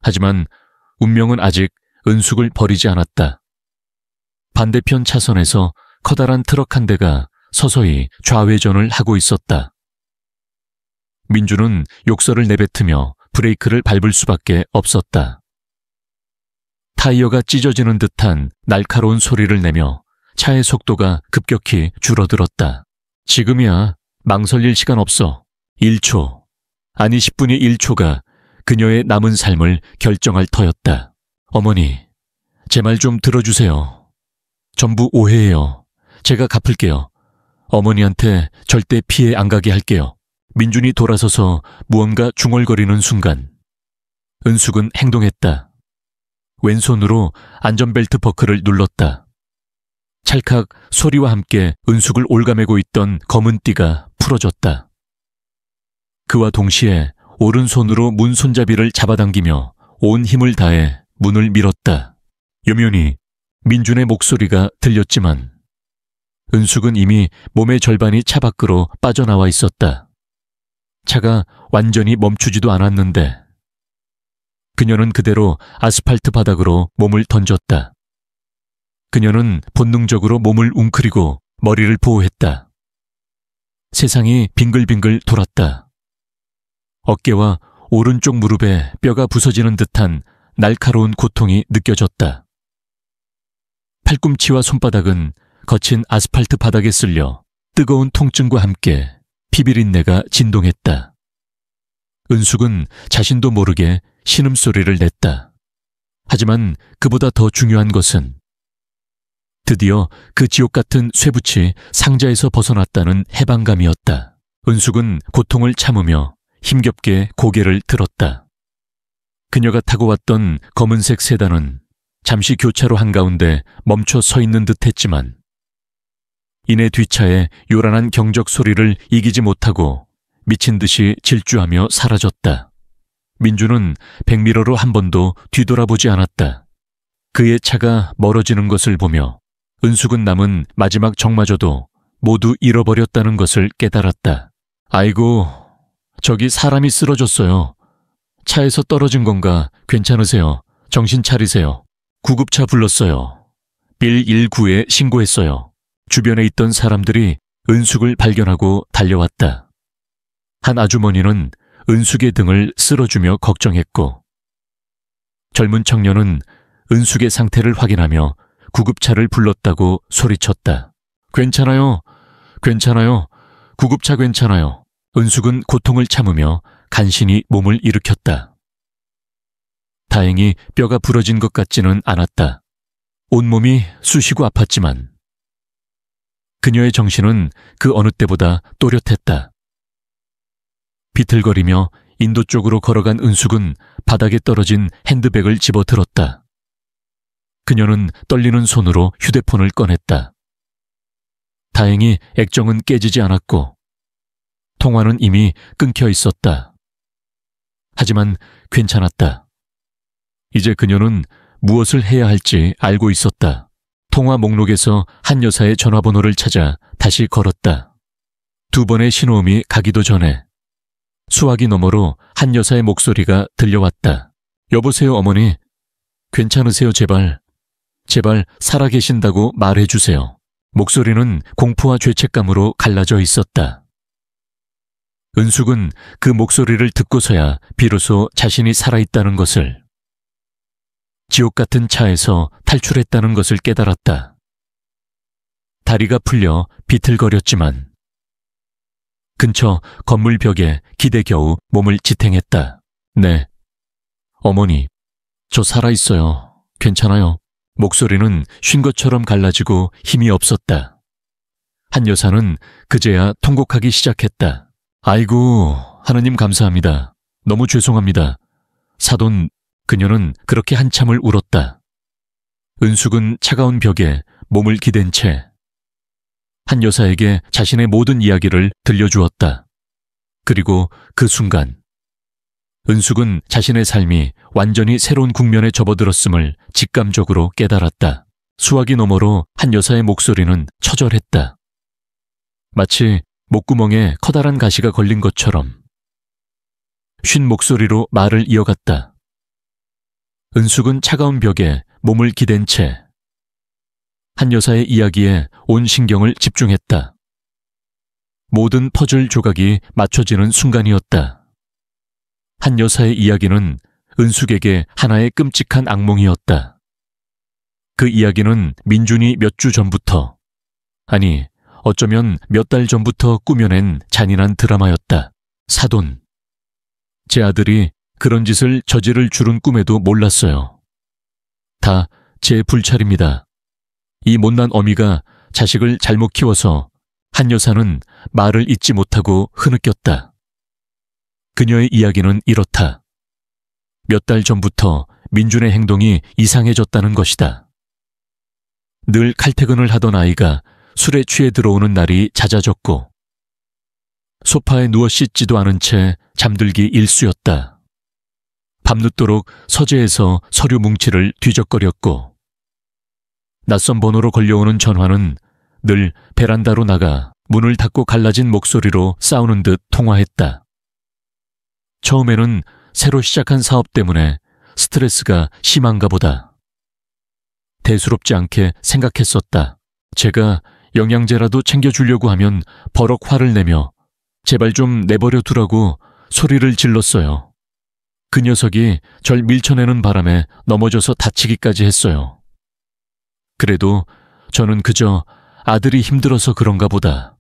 하지만 운명은 아직 은숙을 버리지 않았다. 반대편 차선에서 커다란 트럭 한 대가 서서히 좌회전을 하고 있었다. 민준은 욕설을 내뱉으며 브레이크를 밟을 수밖에 없었다. 타이어가 찢어지는 듯한 날카로운 소리를 내며 차의 속도가 급격히 줄어들었다. 지금이야. 망설일 시간 없어. 1초, 아니 10분의 1초가 그녀의 남은 삶을 결정할 터였다. 어머니, 제 말 좀 들어주세요. 전부 오해예요. 제가 갚을게요. 어머니한테 절대 피해 안 가게 할게요. 민준이 돌아서서 무언가 중얼거리는 순간 은숙은 행동했다. 왼손으로 안전벨트 버클을 눌렀다. 찰칵 소리와 함께 은숙을 올가매고 있던 검은 띠가 풀어졌다. 그와 동시에 오른손으로 문 손잡이를 잡아당기며 온 힘을 다해 문을 밀었다. 요면히 민준의 목소리가 들렸지만 은숙은 이미 몸의 절반이 차 밖으로 빠져나와 있었다. 차가 완전히 멈추지도 않았는데 그녀는 그대로 아스팔트 바닥으로 몸을 던졌다. 그녀는 본능적으로 몸을 웅크리고 머리를 보호했다. 세상이 빙글빙글 돌았다. 어깨와 오른쪽 무릎에 뼈가 부서지는 듯한 날카로운 고통이 느껴졌다. 팔꿈치와 손바닥은 거친 아스팔트 바닥에 쓸려 뜨거운 통증과 함께 피비린내가 진동했다. 은숙은 자신도 모르게 신음소리를 냈다. 하지만 그보다 더 중요한 것은 드디어 그 지옥 같은 쇠붙이 상자에서 벗어났다는 해방감이었다. 은숙은 고통을 참으며 힘겹게 고개를 들었다. 그녀가 타고 왔던 검은색 세단은 잠시 교차로 한가운데 멈춰 서 있는 듯 했지만 이내 뒷차의 요란한 경적 소리를 이기지 못하고 미친 듯이 질주하며 사라졌다. 민주는 백미러로 한 번도 뒤돌아보지 않았다. 그의 차가 멀어지는 것을 보며 은숙은 남은 마지막 정마저도 모두 잃어버렸다는 것을 깨달았다. 아이고, 저기 사람이 쓰러졌어요. 차에서 떨어진 건가? 괜찮으세요? 정신 차리세요. 구급차 불렀어요. 119에 신고했어요. 주변에 있던 사람들이 은숙을 발견하고 달려왔다. 한 아주머니는 은숙의 등을 쓸어주며 걱정했고 젊은 청년은 은숙의 상태를 확인하며 구급차를 불렀다고 소리쳤다. 괜찮아요. 괜찮아요. 구급차 괜찮아요. 은숙은 고통을 참으며 간신히 몸을 일으켰다. 다행히 뼈가 부러진 것 같지는 않았다. 온몸이 쑤시고 아팠지만 그녀의 정신은 그 어느 때보다 또렷했다. 비틀거리며 인도 쪽으로 걸어간 은숙은 바닥에 떨어진 핸드백을 집어들었다. 그녀는 떨리는 손으로 휴대폰을 꺼냈다. 다행히 액정은 깨지지 않았고 통화는 이미 끊겨 있었다. 하지만 괜찮았다. 이제 그녀는 무엇을 해야 할지 알고 있었다. 통화 목록에서 한 여사의 전화번호를 찾아 다시 걸었다. 2번의 신호음이 가기도 전에 수화기 너머로 한 여사의 목소리가 들려왔다. 여보세요, 어머니. 괜찮으세요, 제발. 제발 살아계신다고 말해주세요. 목소리는 공포와 죄책감으로 갈라져 있었다. 은숙은 그 목소리를 듣고서야 비로소 자신이 살아있다는 것을, 지옥 같은 차에서 탈출했다는 것을 깨달았다. 다리가 풀려 비틀거렸지만 근처 건물 벽에 기대 겨우 몸을 지탱했다. 네, 어머니, 저 살아있어요. 괜찮아요. 목소리는 쉰 것처럼 갈라지고 힘이 없었다. 한 여사는 그제야 통곡하기 시작했다. 아이고, 하느님 감사합니다. 너무 죄송합니다. 사돈, 그녀는 그렇게 한참을 울었다. 은숙은 차가운 벽에 몸을 기댄 채 한 여사에게 자신의 모든 이야기를 들려주었다. 그리고 그 순간 은숙은 자신의 삶이 완전히 새로운 국면에 접어들었음을 직감적으로 깨달았다. 수화기 너머로 한 여사의 목소리는 처절했다. 마치 목구멍에 커다란 가시가 걸린 것처럼 쉰 목소리로 말을 이어갔다. 은숙은 차가운 벽에 몸을 기댄 채 한 여사의 이야기에 온 신경을 집중했다. 모든 퍼즐 조각이 맞춰지는 순간이었다. 한 여사의 이야기는 은숙에게 하나의 끔찍한 악몽이었다. 그 이야기는 민준이 몇 주 전부터, 아니 어쩌면 몇 달 전부터 꾸며낸 잔인한 드라마였다. 사돈, 제 아들이 그런 짓을 저지를 줄은 꿈에도 몰랐어요. 다 제 불찰입니다. 이 못난 어미가 자식을 잘못 키워서 한 여사는 말을 잇지 못하고 흐느꼈다. 그녀의 이야기는 이렇다. 몇 달 전부터 민준의 행동이 이상해졌다는 것이다. 늘 칼퇴근을 하던 아이가 술에 취해 들어오는 날이 잦아졌고 소파에 누워 씻지도 않은 채 잠들기 일쑤였다. 밤늦도록 서재에서 서류 뭉치를 뒤적거렸고 낯선 번호로 걸려오는 전화는 늘 베란다로 나가 문을 닫고 갈라진 목소리로 싸우는 듯 통화했다. 처음에는 새로 시작한 사업 때문에 스트레스가 심한가 보다. 대수롭지 않게 생각했었다. 제가 영양제라도 챙겨주려고 하면 버럭 화를 내며 제발 좀 내버려 두라고 소리를 질렀어요. 그 녀석이 절 밀쳐내는 바람에 넘어져서 다치기까지 했어요. 그래도 저는 그저 아들이 힘들어서 그런가 보다.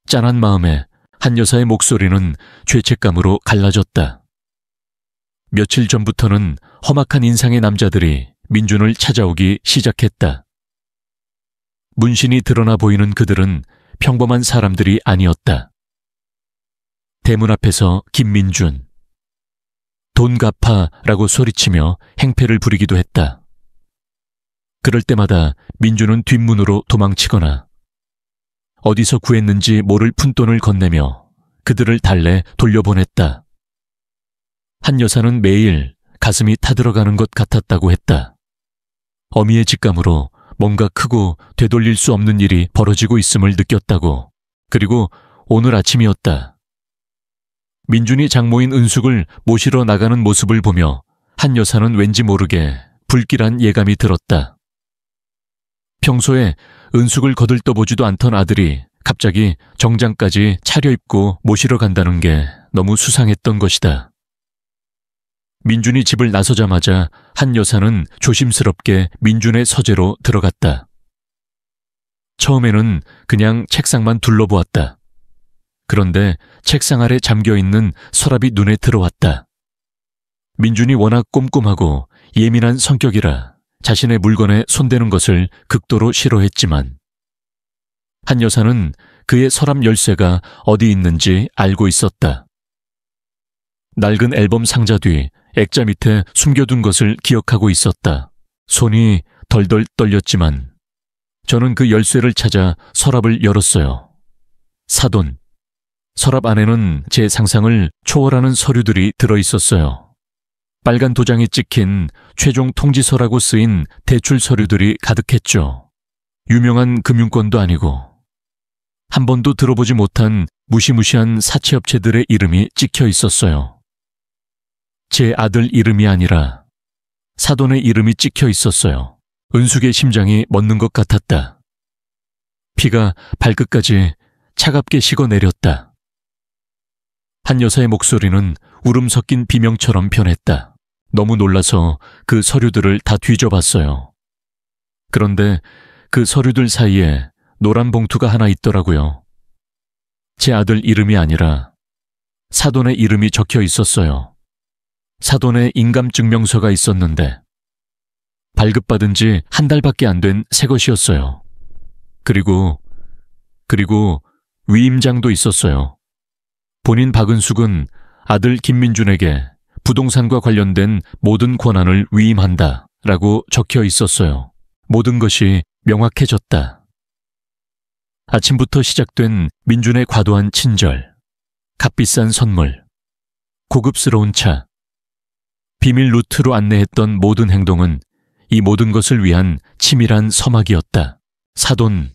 짠한 마음에 한 여사의 목소리는 죄책감으로 갈라졌다. 며칠 전부터는 험악한 인상의 남자들이 민준을 찾아오기 시작했다. 문신이 드러나 보이는 그들은 평범한 사람들이 아니었다. 대문 앞에서 김민준, 돈 갚아라고 소리치며 행패를 부리기도 했다. 그럴 때마다 민준은 뒷문으로 도망치거나 어디서 구했는지 모를 푼돈을 건네며 그들을 달래 돌려보냈다. 한 여사는 매일 가슴이 타들어가는 것 같았다고 했다. 어미의 직감으로 뭔가 크고 되돌릴 수 없는 일이 벌어지고 있음을 느꼈다고. 그리고 오늘 아침이었다. 민준이 장모인 은숙을 모시러 나가는 모습을 보며 한 여사는 왠지 모르게 불길한 예감이 들었다. 평소에 은숙을 거들떠보지도 않던 아들이 갑자기 정장까지 차려입고 모시러 간다는 게 너무 수상했던 것이다. 민준이 집을 나서자마자 한 여사는 조심스럽게 민준의 서재로 들어갔다. 처음에는 그냥 책상만 둘러보았다. 그런데 책상 아래 잠겨있는 서랍이 눈에 들어왔다. 민준이 워낙 꼼꼼하고 예민한 성격이라 자신의 물건에 손대는 것을 극도로 싫어했지만 한 여사는 그의 서랍 열쇠가 어디 있는지 알고 있었다. 낡은 앨범 상자 뒤 액자 밑에 숨겨둔 것을 기억하고 있었다. 손이 덜덜 떨렸지만 저는 그 열쇠를 찾아 서랍을 열었어요. 사돈. 서랍 안에는 제 상상을 초월하는 서류들이 들어있었어요. 빨간 도장이 찍힌 최종 통지서라고 쓰인 대출 서류들이 가득했죠. 유명한 금융권도 아니고 한 번도 들어보지 못한 무시무시한 사채업체들의 이름이 찍혀 있었어요. 제 아들 이름이 아니라 사돈의 이름이 찍혀 있었어요. 은숙의 심장이 멎는 것 같았다. 피가 발끝까지 차갑게 식어내렸다. 한 여사의 목소리는 울음 섞인 비명처럼 변했다. 너무 놀라서 그 서류들을 다 뒤져봤어요. 그런데 그 서류들 사이에 노란 봉투가 하나 있더라고요. 제 아들 이름이 아니라 사돈의 이름이 적혀 있었어요. 사돈의 인감증명서가 있었는데 발급받은 지 한 달밖에 안 된 새 것이었어요. 그리고 위임장도 있었어요. 본인 박은숙은 아들 김민준에게 부동산과 관련된 모든 권한을 위임한다 라고 적혀 있었어요. 모든 것이 명확해졌다. 아침부터 시작된 민준의 과도한 친절, 값비싼 선물, 고급스러운 차, 비밀 루트로 안내했던 모든 행동은 이 모든 것을 위한 치밀한 서막이었다. 사돈,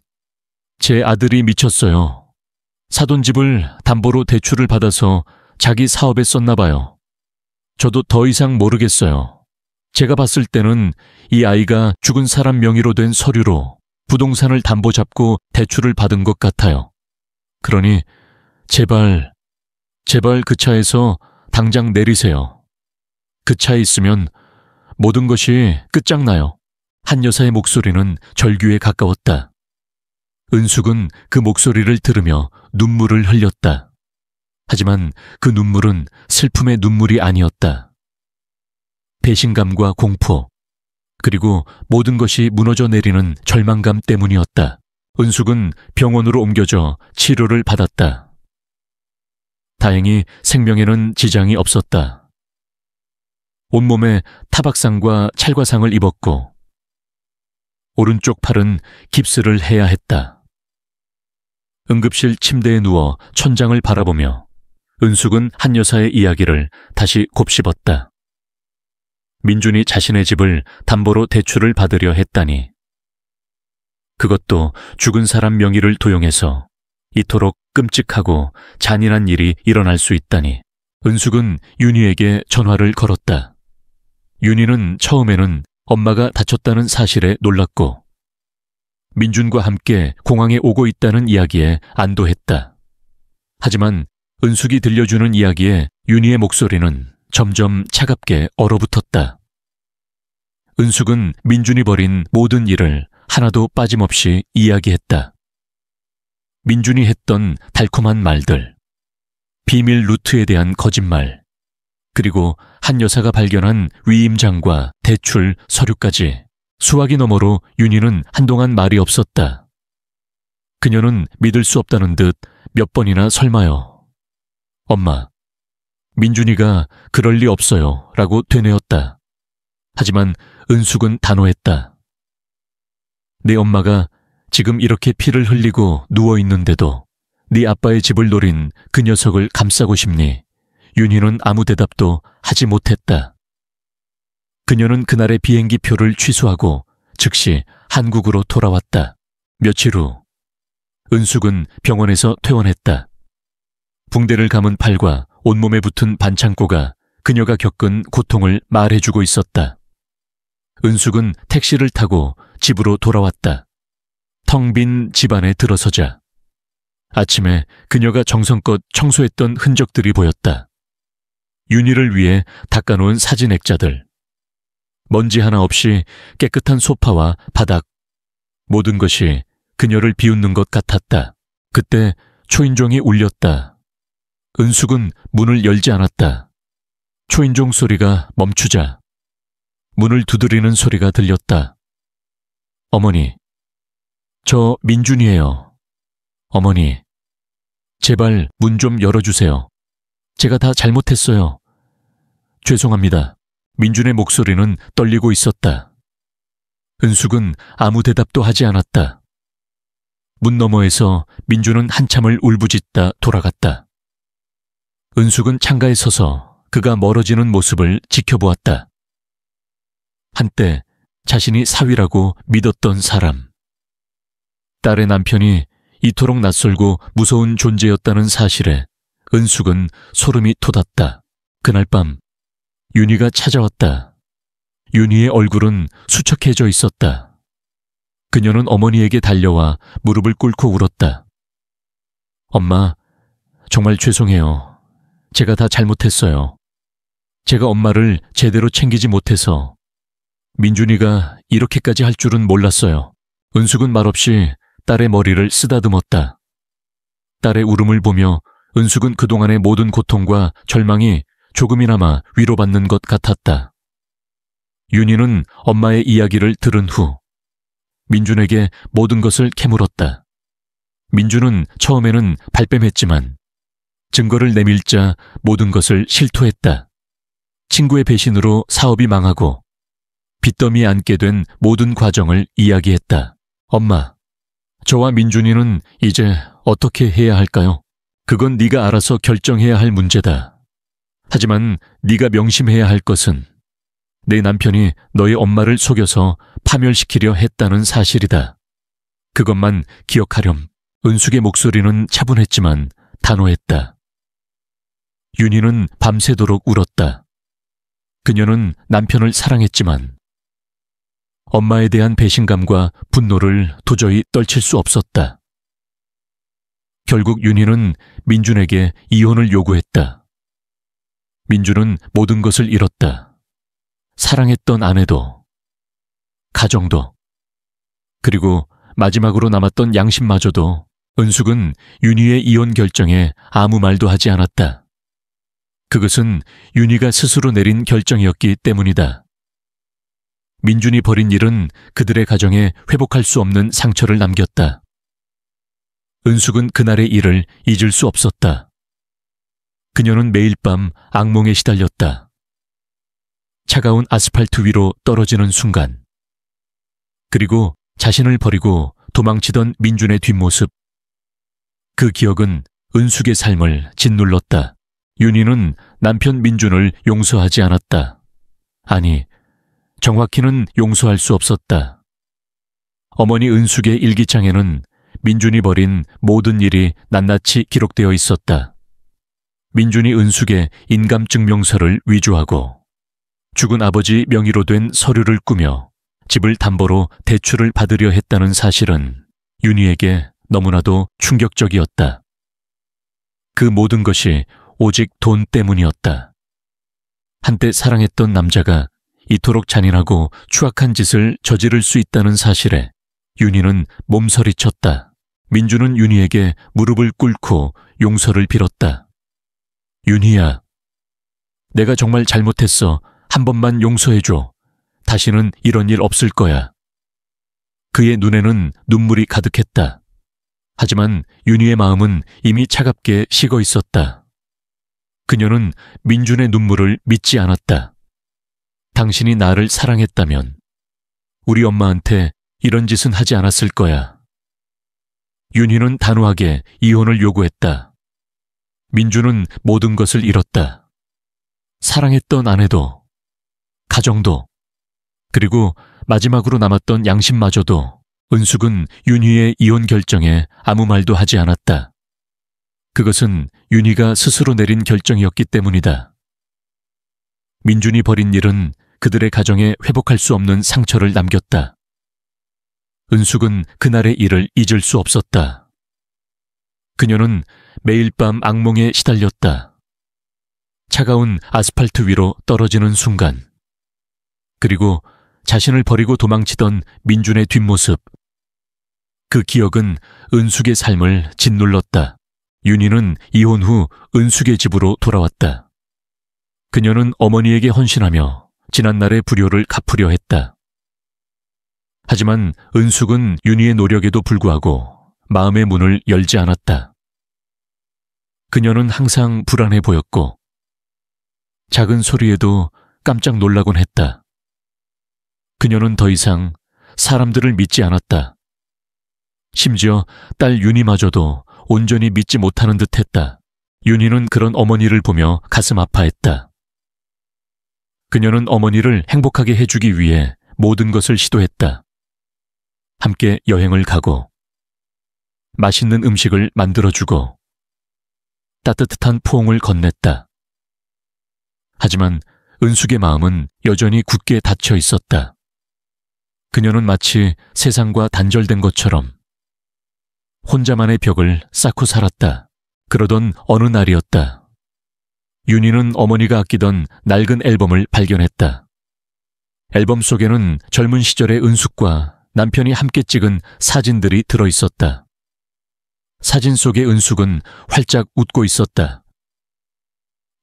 제 아들이 미쳤어요. 사돈 집을 담보로 대출을 받아서 자기 사업에 썼나 봐요. 저도 더 이상 모르겠어요. 제가 봤을 때는 이 아이가 죽은 사람 명의로 된 서류로 부동산을 담보 잡고 대출을 받은 것 같아요. 그러니 제발 그 차에서 당장 내리세요. 그 차에 있으면 모든 것이 끝장나요. 한 여사의 목소리는 절규에 가까웠다. 은숙은 그 목소리를 들으며 눈물을 흘렸다. 하지만 그 눈물은 슬픔의 눈물이 아니었다. 배신감과 공포, 그리고 모든 것이 무너져 내리는 절망감 때문이었다. 은숙은 병원으로 옮겨져 치료를 받았다. 다행히 생명에는 지장이 없었다. 온몸에 타박상과 찰과상을 입었고 오른쪽 팔은 깁스를 해야 했다. 응급실 침대에 누워 천장을 바라보며 은숙은 한 여사의 이야기를 다시 곱씹었다. 민준이 자신의 집을 담보로 대출을 받으려 했다니. 그것도 죽은 사람 명의를 도용해서 이토록 끔찍하고 잔인한 일이 일어날 수 있다니. 은숙은 윤희에게 전화를 걸었다. 윤희는 처음에는 엄마가 다쳤다는 사실에 놀랐고 민준과 함께 공항에 오고 있다는 이야기에 안도했다. 하지만 은숙이 들려주는 이야기에 윤희의 목소리는 점점 차갑게 얼어붙었다. 은숙은 민준이 벌인 모든 일을 하나도 빠짐없이 이야기했다. 민준이 했던 달콤한 말들, 비밀 루트에 대한 거짓말, 그리고 한 여사가 발견한 위임장과 대출, 서류까지 수화기 너머로 윤희는 한동안 말이 없었다. 그녀는 믿을 수 없다는 듯 몇 번이나 설마요. 엄마, 민준이가 그럴 리 없어요 라고 되뇌었다. 하지만 은숙은 단호했다. 내 엄마가 지금 이렇게 피를 흘리고 누워있는데도 네 아빠의 집을 노린 그 녀석을 감싸고 싶니? 윤희는 아무 대답도 하지 못했다. 그녀는 그날의 비행기표를 취소하고 즉시 한국으로 돌아왔다. 며칠 후 은숙은 병원에서 퇴원했다. 붕대를 감은 팔과 온몸에 붙은 반창고가 그녀가 겪은 고통을 말해주고 있었다. 은숙은 택시를 타고 집으로 돌아왔다. 텅 빈 집안에 들어서자 아침에 그녀가 정성껏 청소했던 흔적들이 보였다. 윤희를 위해 닦아놓은 사진 액자들, 먼지 하나 없이 깨끗한 소파와 바닥, 모든 것이 그녀를 비웃는 것 같았다. 그때 초인종이 울렸다. 은숙은 문을 열지 않았다. 초인종 소리가 멈추자 문을 두드리는 소리가 들렸다. 어머니, 저 민준이에요. 어머니, 제발 문 좀 열어주세요. 제가 다 잘못했어요. 죄송합니다. 민준의 목소리는 떨리고 있었다. 은숙은 아무 대답도 하지 않았다. 문 너머에서 민준은 한참을 울부짖다 돌아갔다. 은숙은 창가에 서서 그가 멀어지는 모습을 지켜보았다. 한때 자신이 사위라고 믿었던 사람. 딸의 남편이 이토록 낯설고 무서운 존재였다는 사실에 은숙은 소름이 돋았다. 그날 밤 윤희가 찾아왔다. 윤희의 얼굴은 수척해져 있었다. 그녀는 어머니에게 달려와 무릎을 꿇고 울었다. 엄마, 정말 죄송해요. 제가 다 잘못했어요. 제가 엄마를 제대로 챙기지 못해서 민준이가 이렇게까지 할 줄은 몰랐어요. 은숙은 말없이 딸의 머리를 쓰다듬었다. 딸의 울음을 보며 은숙은 그동안의 모든 고통과 절망이 조금이나마 위로받는 것 같았다. 윤희는 엄마의 이야기를 들은 후 민준에게 모든 것을 캐물었다. 민준은 처음에는 발뺌했지만 증거를 내밀자 모든 것을 실토했다. 친구의 배신으로 사업이 망하고 빚더미에 앉게 된 모든 과정을 이야기했다. 엄마, 저와 민준이는 이제 어떻게 해야 할까요? 그건 네가 알아서 결정해야 할 문제다. 하지만 네가 명심해야 할 것은 내 남편이 너의 엄마를 속여서 파멸시키려 했다는 사실이다. 그것만 기억하렴. 은숙의 목소리는 차분했지만 단호했다. 윤희는 밤새도록 울었다. 그녀는 남편을 사랑했지만 엄마에 대한 배신감과 분노를 도저히 떨칠 수 없었다. 결국 윤희는 민준에게 이혼을 요구했다. 민준은 모든 것을 잃었다. 사랑했던 아내도, 가정도, 그리고 마지막으로 남았던 양심마저도. 은숙은 윤희의 이혼 결정에 아무 말도 하지 않았다. 그것은 윤희가 스스로 내린 결정이었기 때문이다. 민준이 벌인 일은 그들의 가정에 회복할 수 없는 상처를 남겼다. 은숙은 그날의 일을 잊을 수 없었다. 그녀는 매일 밤 악몽에 시달렸다. 차가운 아스팔트 위로 떨어지는 순간, 그리고 자신을 버리고 도망치던 민준의 뒷모습. 그 기억은 은숙의 삶을 짓눌렀다. 윤희는 남편 민준을 용서하지 않았다. 아니, 정확히는 용서할 수 없었다. 어머니 은숙의 일기장에는 민준이 벌인 모든 일이 낱낱이 기록되어 있었다. 민준이 은숙의 인감증명서를 위조하고 죽은 아버지 명의로 된 서류를 꾸며 집을 담보로 대출을 받으려 했다는 사실은 윤희에게 너무나도 충격적이었다. 그 모든 것이 오직 돈 때문이었다. 한때 사랑했던 남자가 이토록 잔인하고 추악한 짓을 저지를 수 있다는 사실에 윤희는 몸서리쳤다. 민준은 윤희에게 무릎을 꿇고 용서를 빌었다. 윤희야, 내가 정말 잘못했어. 한 번만 용서해줘. 다시는 이런 일 없을 거야. 그의 눈에는 눈물이 가득했다. 하지만 윤희의 마음은 이미 차갑게 식어 있었다. 그녀는 민준의 눈물을 믿지 않았다. 당신이 나를 사랑했다면 우리 엄마한테 이런 짓은 하지 않았을 거야. 윤희는 단호하게 이혼을 요구했다. 민준은 모든 것을 잃었다. 사랑했던 아내도, 가정도, 그리고 마지막으로 남았던 양심마저도. 은숙은 윤희의 이혼 결정에 아무 말도 하지 않았다. 그것은 윤희가 스스로 내린 결정이었기 때문이다. 민준이 벌인 일은 그들의 가정에 회복할 수 없는 상처를 남겼다. 은숙은 그날의 일을 잊을 수 없었다. 그녀는 매일 밤 악몽에 시달렸다. 차가운 아스팔트 위로 떨어지는 순간, 그리고 자신을 버리고 도망치던 민준의 뒷모습. 그 기억은 은숙의 삶을 짓눌렀다. 윤희는 이혼 후 은숙의 집으로 돌아왔다. 그녀는 어머니에게 헌신하며 지난날의 불효를 갚으려 했다. 하지만 은숙은 윤희의 노력에도 불구하고 마음의 문을 열지 않았다. 그녀는 항상 불안해 보였고 작은 소리에도 깜짝 놀라곤 했다. 그녀는 더 이상 사람들을 믿지 않았다. 심지어 딸 윤희마저도 온전히 믿지 못하는 듯했다. 윤희는 그런 어머니를 보며 가슴 아파했다. 그녀는 어머니를 행복하게 해주기 위해 모든 것을 시도했다. 함께 여행을 가고, 맛있는 음식을 만들어주고, 따뜻한 포옹을 건넸다. 하지만 은숙의 마음은 여전히 굳게 닫혀 있었다. 그녀는 마치 세상과 단절된 것처럼 혼자만의 벽을 쌓고 살았다. 그러던 어느 날이었다. 윤희는 어머니가 아끼던 낡은 앨범을 발견했다. 앨범 속에는 젊은 시절의 은숙과 남편이 함께 찍은 사진들이 들어있었다. 사진 속의 은숙은 활짝 웃고 있었다.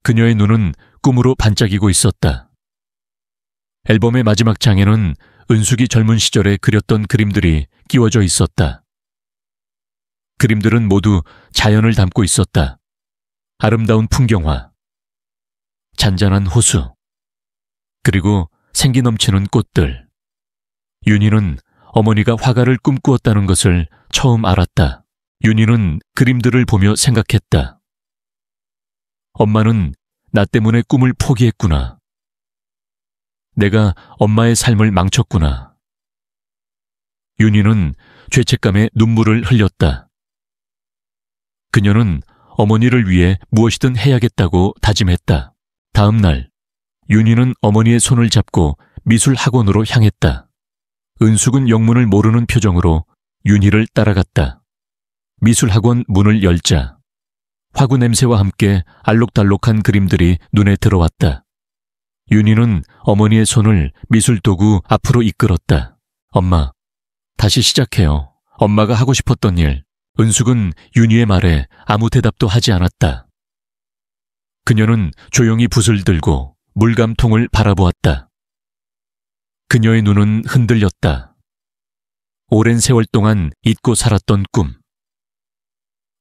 그녀의 눈은 꿈으로 반짝이고 있었다. 앨범의 마지막 장에는 은숙이 젊은 시절에 그렸던 그림들이 끼워져 있었다. 그림들은 모두 자연을 담고 있었다. 아름다운 풍경화, 잔잔한 호수, 그리고 생기 넘치는 꽃들. 윤희는 어머니가 화가를 꿈꾸었다는 것을 처음 알았다. 윤희는 그림들을 보며 생각했다. 엄마는 나 때문에 꿈을 포기했구나. 내가 엄마의 삶을 망쳤구나. 윤희는 죄책감에 눈물을 흘렸다. 그녀는 어머니를 위해 무엇이든 해야겠다고 다짐했다. 다음 날, 윤희는 어머니의 손을 잡고 미술 학원으로 향했다. 은숙은 영문을 모르는 표정으로 윤희를 따라갔다. 미술 학원 문을 열자 화구 냄새와 함께 알록달록한 그림들이 눈에 들어왔다. 윤희는 어머니의 손을 미술 도구 앞으로 이끌었다. 엄마, 다시 시작해요. 엄마가 하고 싶었던 일. 은숙은 윤희의 말에 아무 대답도 하지 않았다. 그녀는 조용히 붓을 들고 물감통을 바라보았다. 그녀의 눈은 흔들렸다. 오랜 세월 동안 잊고 살았던 꿈.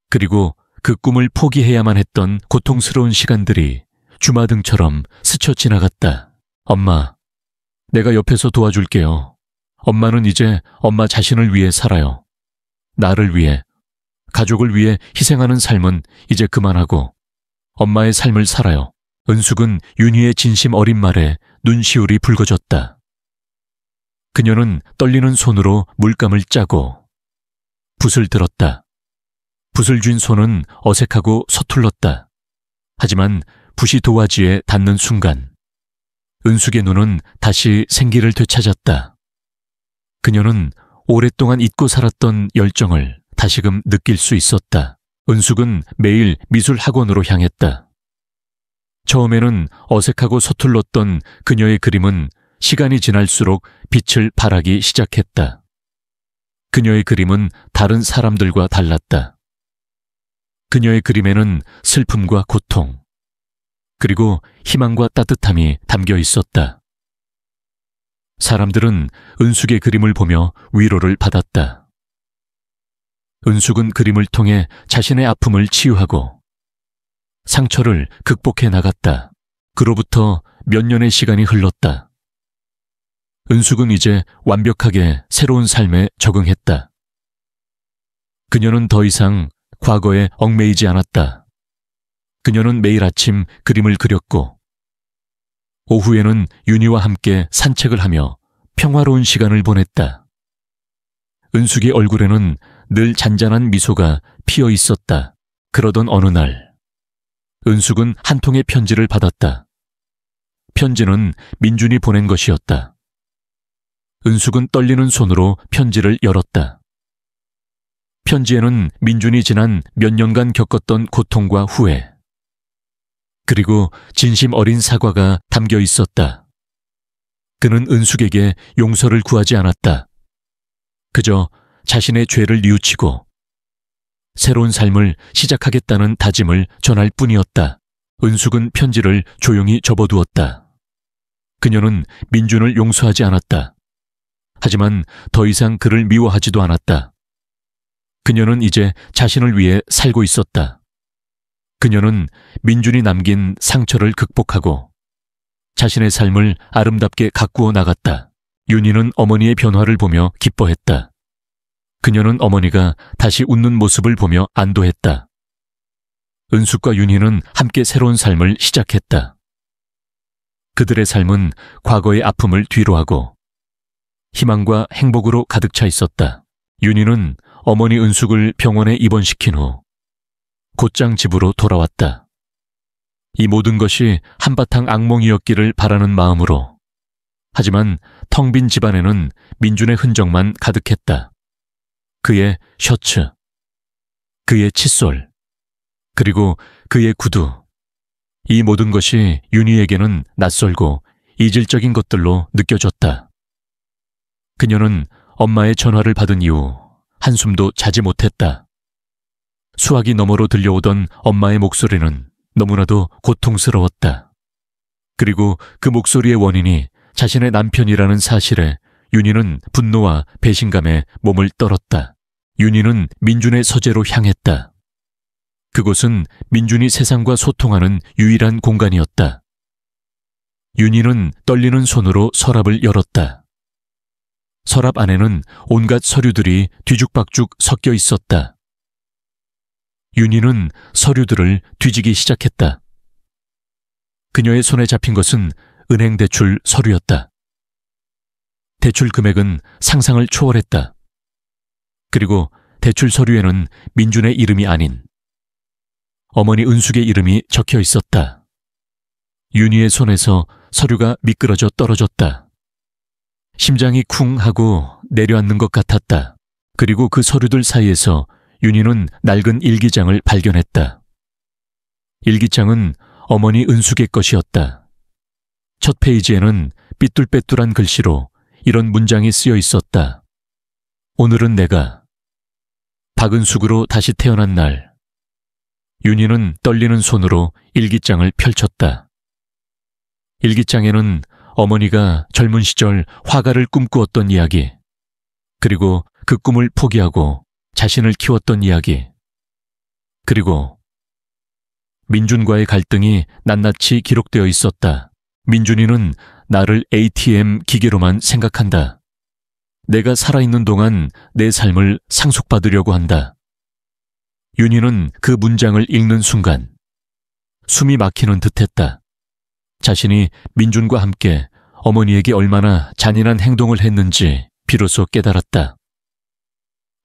그리고 그 꿈을 포기해야만 했던 고통스러운 시간들이 주마등처럼 스쳐 지나갔다. 엄마, 내가 옆에서 도와줄게요. 엄마는 이제 엄마 자신을 위해 살아요. 나를 위해, 가족을 위해 희생하는 삶은 이제 그만하고 엄마의 삶을 살아요. 은숙은 윤희의 진심 어린 말에 눈시울이 붉어졌다. 그녀는 떨리는 손으로 물감을 짜고 붓을 들었다. 붓을 쥔 손은 어색하고 서툴렀다. 하지만 붓이 도화지에 닿는 순간 은숙의 눈은 다시 생기를 되찾았다. 그녀는 오랫동안 잊고 살았던 열정을 다시금 느낄 수 있었다. 은숙은 매일 미술 학원으로 향했다. 처음에는 어색하고 서툴렀던 그녀의 그림은 시간이 지날수록 빛을 발하기 시작했다. 그녀의 그림은 다른 사람들과 달랐다. 그녀의 그림에는 슬픔과 고통, 그리고 희망과 따뜻함이 담겨 있었다. 사람들은 은숙의 그림을 보며 위로를 받았다. 은숙은 그림을 통해 자신의 아픔을 치유하고 상처를 극복해 나갔다. 그로부터 몇 년의 시간이 흘렀다. 은숙은 이제 완벽하게 새로운 삶에 적응했다. 그녀는 더 이상 과거에 얽매이지 않았다. 그녀는 매일 아침 그림을 그렸고 오후에는 윤희와 함께 산책을 하며 평화로운 시간을 보냈다. 은숙의 얼굴에는 늘 잔잔한 미소가 피어 있었다. 그러던 어느 날 은숙은 한 통의 편지를 받았다. 편지는 민준이 보낸 것이었다. 은숙은 떨리는 손으로 편지를 열었다. 편지에는 민준이 지난 몇 년간 겪었던 고통과 후회, 그리고 진심 어린 사과가 담겨 있었다. 그는 은숙에게 용서를 구하지 않았다. 그저 자신의 죄를 뉘우치고 새로운 삶을 시작하겠다는 다짐을 전할 뿐이었다. 은숙은 편지를 조용히 접어두었다. 그녀는 민준을 용서하지 않았다. 하지만 더 이상 그를 미워하지도 않았다. 그녀는 이제 자신을 위해 살고 있었다. 그녀는 민준이 남긴 상처를 극복하고 자신의 삶을 아름답게 가꾸어 나갔다. 윤희는 어머니의 변화를 보며 기뻐했다. 그녀는 어머니가 다시 웃는 모습을 보며 안도했다. 은숙과 윤희는 함께 새로운 삶을 시작했다. 그들의 삶은 과거의 아픔을 뒤로하고 희망과 행복으로 가득 차 있었다. 윤희는 어머니 은숙을 병원에 입원시킨 후 곧장 집으로 돌아왔다. 이 모든 것이 한바탕 악몽이었기를 바라는 마음으로. 하지만 텅 빈 집안에는 민준의 흔적만 가득했다. 그의 셔츠, 그의 칫솔, 그리고 그의 구두. 이 모든 것이 윤희에게는 낯설고 이질적인 것들로 느껴졌다. 그녀는 엄마의 전화를 받은 이후 한숨도 자지 못했다. 수화기 너머로 들려오던 엄마의 목소리는 너무나도 고통스러웠다. 그리고 그 목소리의 원인이 자신의 남편이라는 사실에 윤희는 분노와 배신감에 몸을 떨었다. 윤희는 민준의 서재로 향했다. 그곳은 민준이 세상과 소통하는 유일한 공간이었다. 윤희는 떨리는 손으로 서랍을 열었다. 서랍 안에는 온갖 서류들이 뒤죽박죽 섞여 있었다. 윤희는 서류들을 뒤지기 시작했다. 그녀의 손에 잡힌 것은 은행 대출 서류였다. 대출 금액은 상상을 초월했다. 그리고 대출 서류에는 민준의 이름이 아닌 어머니 은숙의 이름이 적혀 있었다. 윤희의 손에서 서류가 미끄러져 떨어졌다. 심장이 쿵 하고 내려앉는 것 같았다. 그리고 그 서류들 사이에서 윤희는 낡은 일기장을 발견했다. 일기장은 어머니 은숙의 것이었다. 첫 페이지에는 삐뚤빼뚤한 글씨로 이런 문장이 쓰여 있었다. 오늘은 내가 박은숙으로 다시 태어난 날. 윤희는 떨리는 손으로 일기장을 펼쳤다. 일기장에는 어머니가 젊은 시절 화가를 꿈꾸었던 이야기, 그리고 그 꿈을 포기하고 자신을 키웠던 이야기, 그리고 민준과의 갈등이 낱낱이 기록되어 있었다. 민준이는 나를 ATM 기계로만 생각한다. 내가 살아있는 동안 내 삶을 상속받으려고 한다. 윤희는 그 문장을 읽는 순간 숨이 막히는 듯했다. 자신이 민준과 함께 어머니에게 얼마나 잔인한 행동을 했는지 비로소 깨달았다.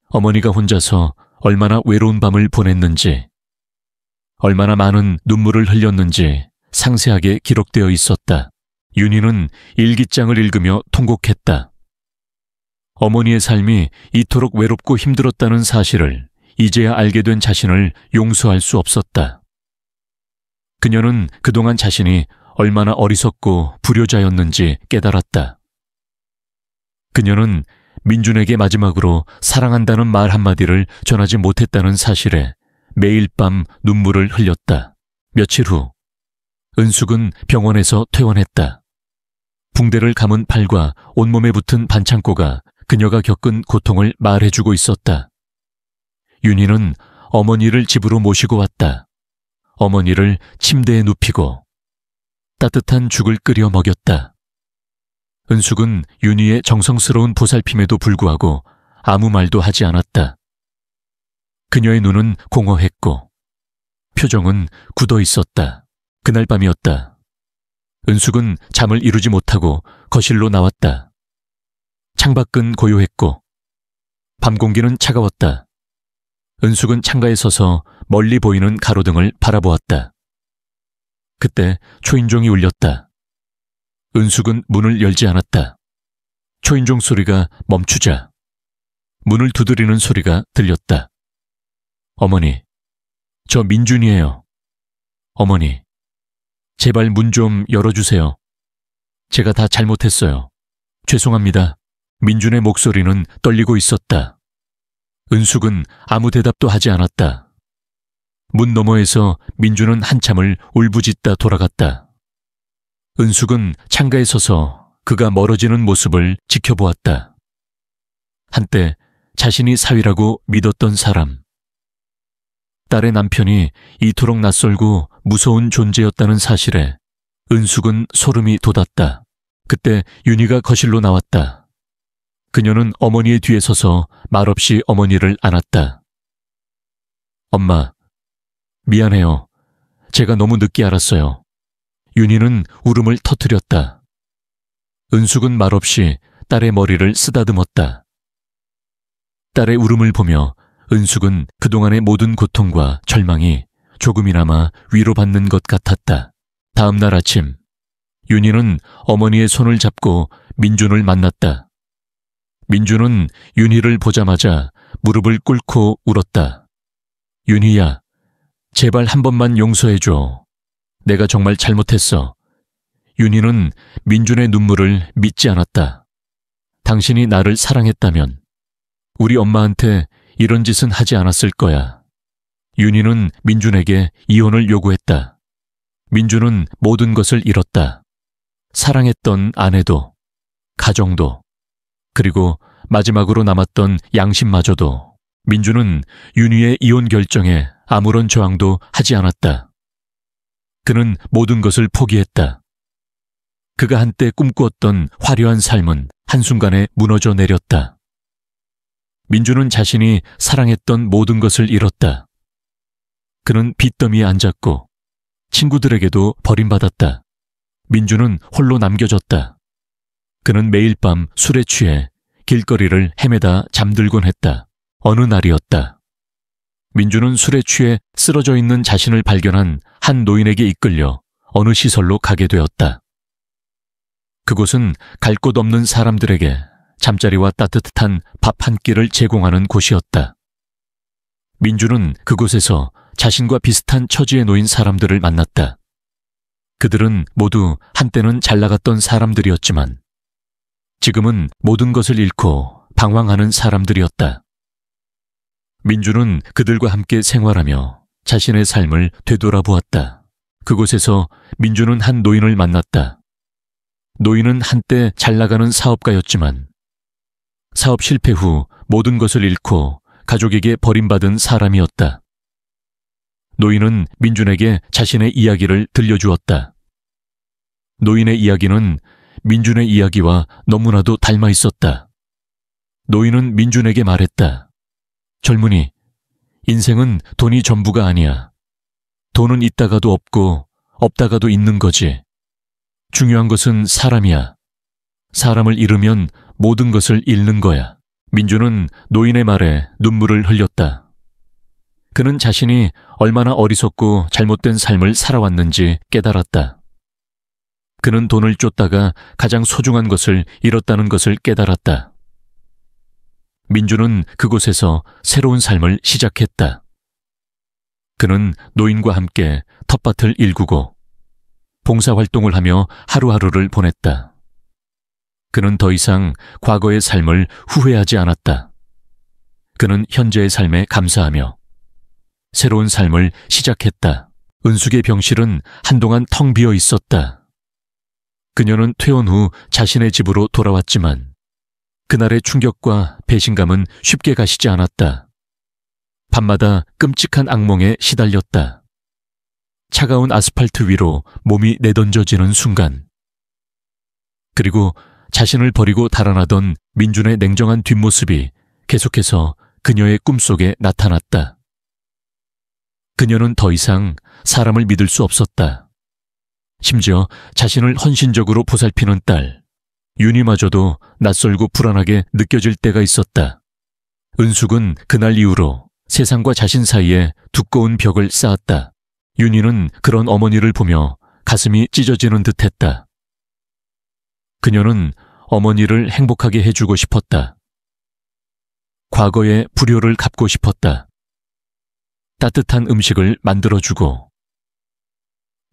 어머니가 혼자서 얼마나 외로운 밤을 보냈는지, 얼마나 많은 눈물을 흘렸는지 상세하게 기록되어 있었다. 윤희는 일기장을 읽으며 통곡했다. 어머니의 삶이 이토록 외롭고 힘들었다는 사실을 이제야 알게 된 자신을 용서할 수 없었다. 그녀는 그동안 자신이 얼마나 어리석고 불효자였는지 깨달았다. 그녀는 민준에게 마지막으로 사랑한다는 말 한마디를 전하지 못했다는 사실에 매일 밤 눈물을 흘렸다. 며칠 후 은숙은 병원에서 퇴원했다. 붕대를 감은 팔과 온몸에 붙은 반창고가 그녀가 겪은 고통을 말해주고 있었다. 윤희는 어머니를 집으로 모시고 왔다. 어머니를 침대에 눕히고 따뜻한 죽을 끓여 먹였다. 은숙은 윤희의 정성스러운 보살핌에도 불구하고 아무 말도 하지 않았다. 그녀의 눈은 공허했고 표정은 굳어 있었다. 그날 밤이었다. 은숙은 잠을 이루지 못하고 거실로 나왔다. 창밖은 고요했고 밤 공기는 차가웠다. 은숙은 창가에 서서 멀리 보이는 가로등을 바라보았다. 그때 초인종이 울렸다. 은숙은 문을 열지 않았다. 초인종 소리가 멈추자 문을 두드리는 소리가 들렸다. 어머니, 저 민준이에요. 어머니, 제발 문 좀 열어주세요. 제가 다 잘못했어요. 죄송합니다. 민준의 목소리는 떨리고 있었다. 은숙은 아무 대답도 하지 않았다. 문 너머에서 민준은 한참을 울부짖다 돌아갔다. 은숙은 창가에 서서 그가 멀어지는 모습을 지켜보았다. 한때 자신이 사위라고 믿었던 사람. 딸의 남편이 이토록 낯설고 무서운 존재였다는 사실에 은숙은 소름이 돋았다. 그때 윤희가 거실로 나왔다. 그녀는 어머니의 뒤에 서서 말없이 어머니를 안았다. 엄마, 미안해요. 제가 너무 늦게 알았어요. 윤희는 울음을 터뜨렸다. 은숙은 말없이 딸의 머리를 쓰다듬었다. 딸의 울음을 보며 은숙은 그동안의 모든 고통과 절망이 조금이나마 위로받는 것 같았다. 다음 날 아침, 윤희는 어머니의 손을 잡고 민준을 만났다. 민준은 윤희를 보자마자 무릎을 꿇고 울었다. 윤희야, 제발 한 번만 용서해줘. 내가 정말 잘못했어. 윤희는 민준의 눈물을 믿지 않았다. 당신이 나를 사랑했다면 우리 엄마한테 이런 짓은 하지 않았을 거야. 윤희는 민준에게 이혼을 요구했다. 민준은 모든 것을 잃었다. 사랑했던 아내도, 가정도, 그리고 마지막으로 남았던 양심마저도. 민준은 윤희의 이혼 결정에 아무런 저항도 하지 않았다. 그는 모든 것을 포기했다. 그가 한때 꿈꾸었던 화려한 삶은 한순간에 무너져 내렸다. 민준은 자신이 사랑했던 모든 것을 잃었다. 그는 빚더미에 앉았고 친구들에게도 버림받았다. 민준은 홀로 남겨졌다. 그는 매일 밤 술에 취해 길거리를 헤매다 잠들곤 했다. 어느 날이었다. 민준은 술에 취해 쓰러져 있는 자신을 발견한 한 노인에게 이끌려 어느 시설로 가게 되었다. 그곳은 갈 곳 없는 사람들에게 잠자리와 따뜻한 밥 한 끼를 제공하는 곳이었다. 민준은 그곳에서 자신과 비슷한 처지에 놓인 사람들을 만났다. 그들은 모두 한때는 잘 나갔던 사람들이었지만 지금은 모든 것을 잃고 방황하는 사람들이었다. 민준은 그들과 함께 생활하며 자신의 삶을 되돌아보았다. 그곳에서 민준은 한 노인을 만났다. 노인은 한때 잘 나가는 사업가였지만 사업 실패 후 모든 것을 잃고 가족에게 버림받은 사람이었다. 노인은 민준에게 자신의 이야기를 들려주었다. 노인의 이야기는 민준의 이야기와 너무나도 닮아 있었다. 노인은 민준에게 말했다. 젊은이, 인생은 돈이 전부가 아니야. 돈은 있다가도 없고 없다가도 있는 거지. 중요한 것은 사람이야. 사람을 잃으면 모든 것을 잃는 거야. 민준은 노인의 말에 눈물을 흘렸다. 그는 자신이 얼마나 어리석고 잘못된 삶을 살아왔는지 깨달았다. 그는 돈을 쫓다가 가장 소중한 것을 잃었다는 것을 깨달았다. 민준은 그곳에서 새로운 삶을 시작했다. 그는 노인과 함께 텃밭을 일구고 봉사활동을 하며 하루하루를 보냈다. 그는 더 이상 과거의 삶을 후회하지 않았다. 그는 현재의 삶에 감사하며 새로운 삶을 시작했다. 은숙의 병실은 한동안 텅 비어 있었다. 그녀는 퇴원 후 자신의 집으로 돌아왔지만 그날의 충격과 배신감은 쉽게 가시지 않았다. 밤마다 끔찍한 악몽에 시달렸다. 차가운 아스팔트 위로 몸이 내던져지는 순간, 그리고 자신을 버리고 달아나던 민준의 냉정한 뒷모습이 계속해서 그녀의 꿈속에 나타났다. 그녀는 더 이상 사람을 믿을 수 없었다. 심지어 자신을 헌신적으로 보살피는 딸, 윤희마저도 낯설고 불안하게 느껴질 때가 있었다. 은숙은 그날 이후로 세상과 자신 사이에 두꺼운 벽을 쌓았다. 윤희는 그런 어머니를 보며 가슴이 찢어지는 듯했다. 그녀는 어머니를 행복하게 해주고 싶었다. 과거의 불효를 갚고 싶었다. 따뜻한 음식을 만들어주고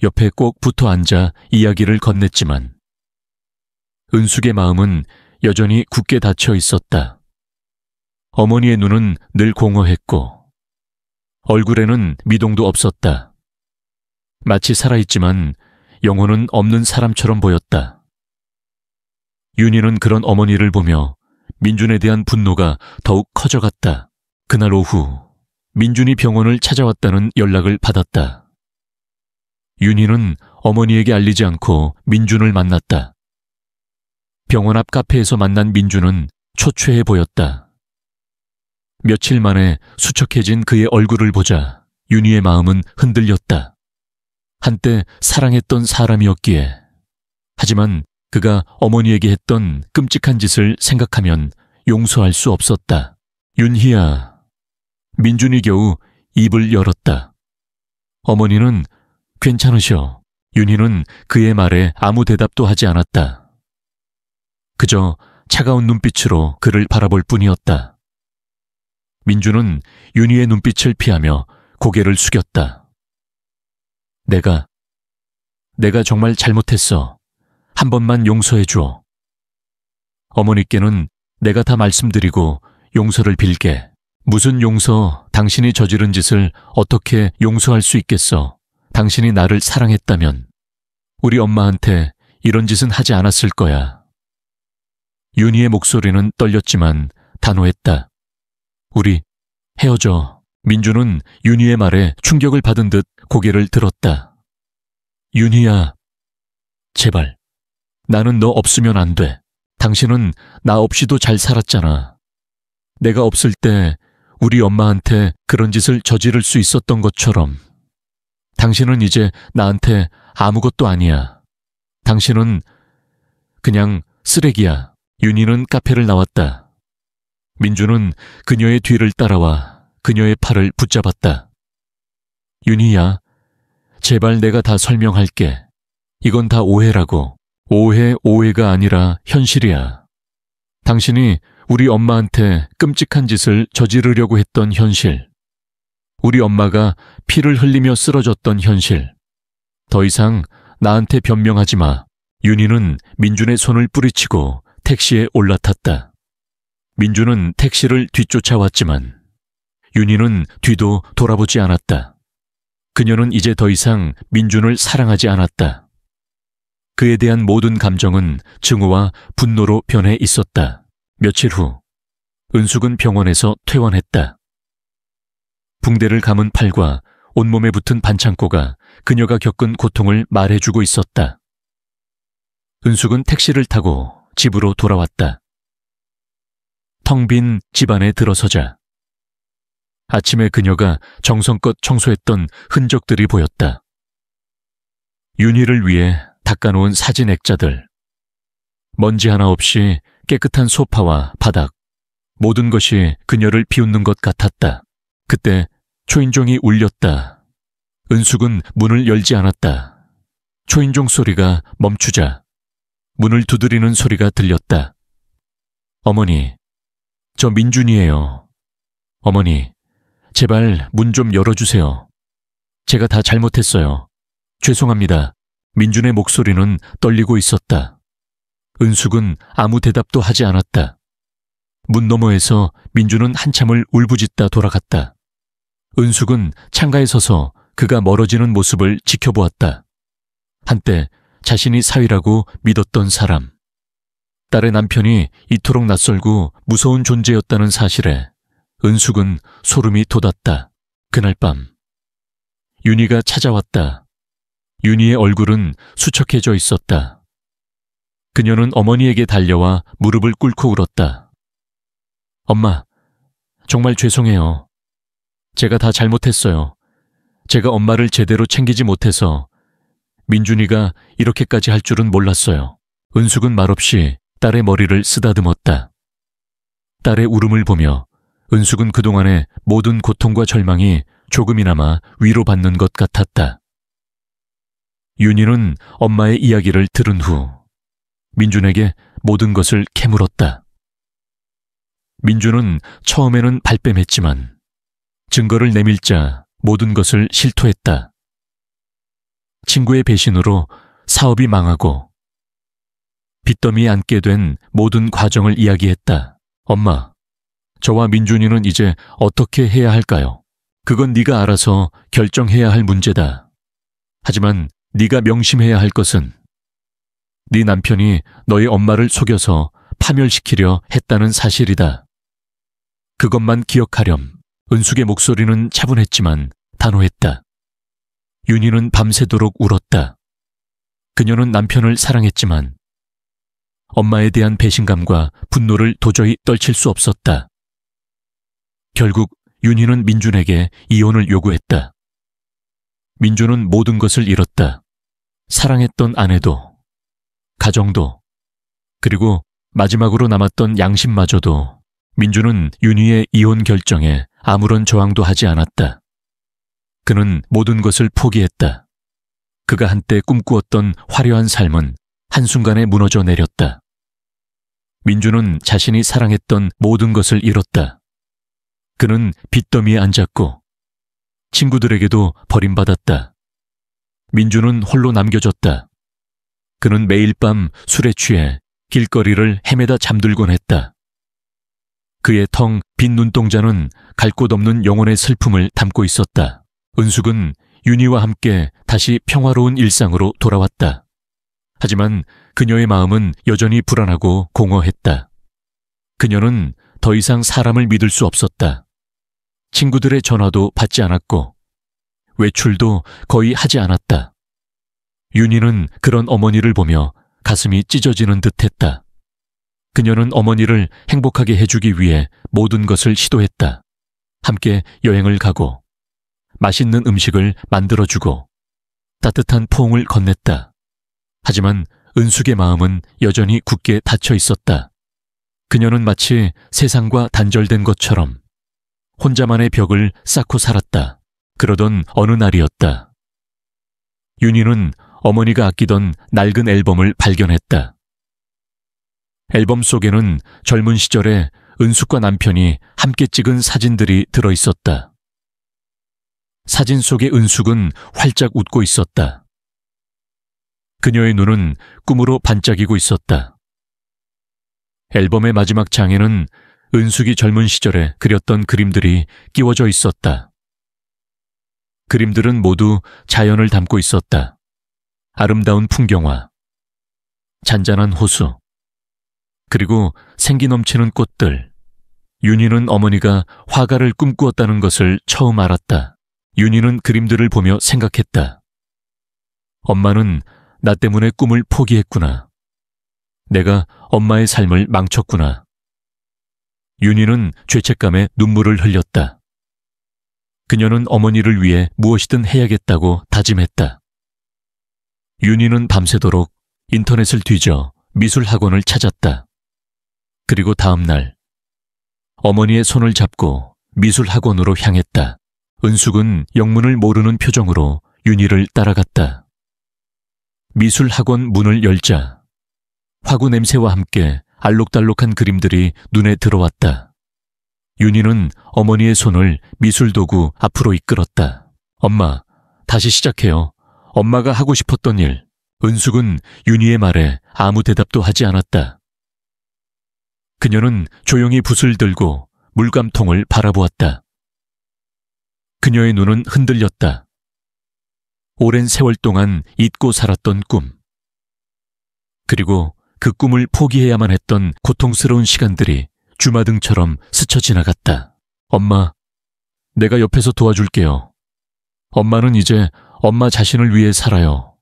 옆에 꼭 붙어 앉아 이야기를 건넸지만 은숙의 마음은 여전히 굳게 닫혀 있었다. 어머니의 눈은 늘 공허했고 얼굴에는 미동도 없었다. 마치 살아있지만 영혼은 없는 사람처럼 보였다. 윤희는 그런 어머니를 보며 민준에 대한 분노가 더욱 커져갔다. 그날 오후 민준이 병원을 찾아왔다는 연락을 받았다. 윤희는 어머니에게 알리지 않고 민준을 만났다. 병원 앞 카페에서 만난 민준은 초췌해 보였다. 며칠 만에 수척해진 그의 얼굴을 보자 윤희의 마음은 흔들렸다. 한때 사랑했던 사람이었기에. 하지만 그가 어머니에게 했던 끔찍한 짓을 생각하면 용서할 수 없었다. 윤희야. 민준이 겨우 입을 열었다. 어머니는 괜찮으셔. 윤희는 그의 말에 아무 대답도 하지 않았다. 그저 차가운 눈빛으로 그를 바라볼 뿐이었다. 민준은 윤희의 눈빛을 피하며 고개를 숙였다. 내가 정말 잘못했어. 한 번만 용서해줘. 어머니께는 내가 다 말씀드리고 용서를 빌게. 무슨 용서, 당신이 저지른 짓을 어떻게 용서할 수 있겠어. 당신이 나를 사랑했다면 우리 엄마한테 이런 짓은 하지 않았을 거야. 윤희의 목소리는 떨렸지만 단호했다. 우리 헤어져. 민준은 윤희의 말에 충격을 받은 듯 고개를 들었다. 윤희야, 제발. 나는 너 없으면 안 돼. 당신은 나 없이도 잘 살았잖아. 내가 없을 때 우리 엄마한테 그런 짓을 저지를 수 있었던 것처럼 당신은 이제 나한테 아무것도 아니야. 당신은 그냥 쓰레기야. 윤희는 카페를 나왔다. 민준은 그녀의 뒤를 따라와 그녀의 팔을 붙잡았다. 윤희야, 제발 내가 다 설명할게. 이건 다 오해라고. 오해가 아니라 현실이야. 당신이 우리 엄마한테 끔찍한 짓을 저지르려고 했던 현실. 우리 엄마가 피를 흘리며 쓰러졌던 현실. 더 이상 나한테 변명하지 마. 윤희는 민준의 손을 뿌리치고 택시에 올라탔다. 민준은 택시를 뒤쫓아왔지만 윤희는 뒤도 돌아보지 않았다. 그녀는 이제 더 이상 민준을 사랑하지 않았다. 그에 대한 모든 감정은 증오와 분노로 변해 있었다. 며칠 후 은숙은 병원에서 퇴원했다. 붕대를 감은 팔과 온몸에 붙은 반창고가 그녀가 겪은 고통을 말해주고 있었다. 은숙은 택시를 타고 집으로 돌아왔다. 텅 빈 집안에 들어서자 아침에 그녀가 정성껏 청소했던 흔적들이 보였다. 윤희를 위해 닦아놓은 사진 액자들, 먼지 하나 없이 깨끗한 소파와 바닥, 모든 것이 그녀를 비웃는 것 같았다. 그때 초인종이 울렸다. 은숙은 문을 열지 않았다. 초인종 소리가 멈추자 문을 두드리는 소리가 들렸다. 어머니, 저 민준이에요. 어머니, 제발 문 좀 열어주세요. 제가 다 잘못했어요. 죄송합니다. 민준의 목소리는 떨리고 있었다. 은숙은 아무 대답도 하지 않았다. 문 너머에서 민준은 한참을 울부짖다 돌아갔다. 은숙은 창가에 서서 그가 멀어지는 모습을 지켜보았다. 한때 자신이 사위라고 믿었던 사람. 딸의 남편이 이토록 낯설고 무서운 존재였다는 사실에 은숙은 소름이 돋았다. 그날 밤 윤희가 찾아왔다. 윤희의 얼굴은 수척해져 있었다. 그녀는 어머니에게 달려와 무릎을 꿇고 울었다. 엄마, 정말 죄송해요. 제가 다 잘못했어요. 제가 엄마를 제대로 챙기지 못해서 민준이가 이렇게까지 할 줄은 몰랐어요. 은숙은 말없이 딸의 머리를 쓰다듬었다. 딸의 울음을 보며 은숙은 그동안의 모든 고통과 절망이 조금이나마 위로받는 것 같았다. 윤희는 엄마의 이야기를 들은 후 민준에게 모든 것을 캐물었다. 민준은 처음에는 발뺌했지만 증거를 내밀자 모든 것을 실토했다. 친구의 배신으로 사업이 망하고 빚더미에 앉게 된 모든 과정을 이야기했다. 엄마, 저와 민준이는 이제 어떻게 해야 할까요? 그건 네가 알아서 결정해야 할 문제다. 하지만 네가 명심해야 할 것은 네 남편이 너희 엄마를 속여서 파멸시키려 했다는 사실이다. 그것만 기억하렴. 은숙의 목소리는 차분했지만 단호했다. 윤희는 밤새도록 울었다. 그녀는 남편을 사랑했지만 엄마에 대한 배신감과 분노를 도저히 떨칠 수 없었다. 결국 윤희는 민준에게 이혼을 요구했다. 민준은 모든 것을 잃었다. 사랑했던 아내도, 가정도, 그리고 마지막으로 남았던 양심마저도. 민준은 윤희의 이혼 결정에 아무런 저항도 하지 않았다. 그는 모든 것을 포기했다. 그가 한때 꿈꾸었던 화려한 삶은 한순간에 무너져 내렸다. 민준은 자신이 사랑했던 모든 것을 잃었다. 그는 빚더미에 앉았고 친구들에게도 버림받았다. 민준은 홀로 남겨졌다. 그는 매일 밤 술에 취해 길거리를 헤매다 잠들곤 했다. 그의 텅 빈 눈동자는 갈 곳 없는 영혼의 슬픔을 담고 있었다. 은숙은 윤희와 함께 다시 평화로운 일상으로 돌아왔다. 하지만 그녀의 마음은 여전히 불안하고 공허했다. 그녀는 더 이상 사람을 믿을 수 없었다. 친구들의 전화도 받지 않았고 외출도 거의 하지 않았다. 윤희는 그런 어머니를 보며 가슴이 찢어지는 듯했다. 그녀는 어머니를 행복하게 해주기 위해 모든 것을 시도했다. 함께 여행을 가고 맛있는 음식을 만들어주고 따뜻한 포옹을 건넸다. 하지만 은숙의 마음은 여전히 굳게 닫혀 있었다. 그녀는 마치 세상과 단절된 것처럼 혼자만의 벽을 쌓고 살았다. 그러던 어느 날이었다. 윤희는 어머니가 아끼던 낡은 앨범을 발견했다. 앨범 속에는 젊은 시절에 은숙과 남편이 함께 찍은 사진들이 들어 있었다. 사진 속의 은숙은 활짝 웃고 있었다. 그녀의 눈은 꿈으로 반짝이고 있었다. 앨범의 마지막 장에는 은숙이 젊은 시절에 그렸던 그림들이 끼워져 있었다. 그림들은 모두 자연을 담고 있었다. 아름다운 풍경화, 잔잔한 호수, 그리고 생기 넘치는 꽃들. 윤희는 어머니가 화가를 꿈꾸었다는 것을 처음 알았다. 윤희는 그림들을 보며 생각했다. 엄마는 나 때문에 꿈을 포기했구나. 내가 엄마의 삶을 망쳤구나. 윤희는 죄책감에 눈물을 흘렸다. 그녀는 어머니를 위해 무엇이든 해야겠다고 다짐했다. 윤희는 밤새도록 인터넷을 뒤져 미술학원을 찾았다. 그리고 다음 날 어머니의 손을 잡고 미술학원으로 향했다. 은숙은 영문을 모르는 표정으로 윤희를 따라갔다. 미술학원 문을 열자 화구 냄새와 함께 알록달록한 그림들이 눈에 들어왔다. 윤희는 어머니의 손을 미술도구 앞으로 이끌었다. 엄마, 다시 시작해요. 엄마가 하고 싶었던 일. 은숙은 윤희의 말에 아무 대답도 하지 않았다. 그녀는 조용히 붓을 들고 물감통을 바라보았다. 그녀의 눈은 흔들렸다. 오랜 세월 동안 잊고 살았던 꿈. 그리고 그 꿈을 포기해야만 했던 고통스러운 시간들이 주마등처럼 스쳐 지나갔다. 엄마, 내가 옆에서 도와줄게요. 엄마는 이제 엄마 자신을 위해 살아요.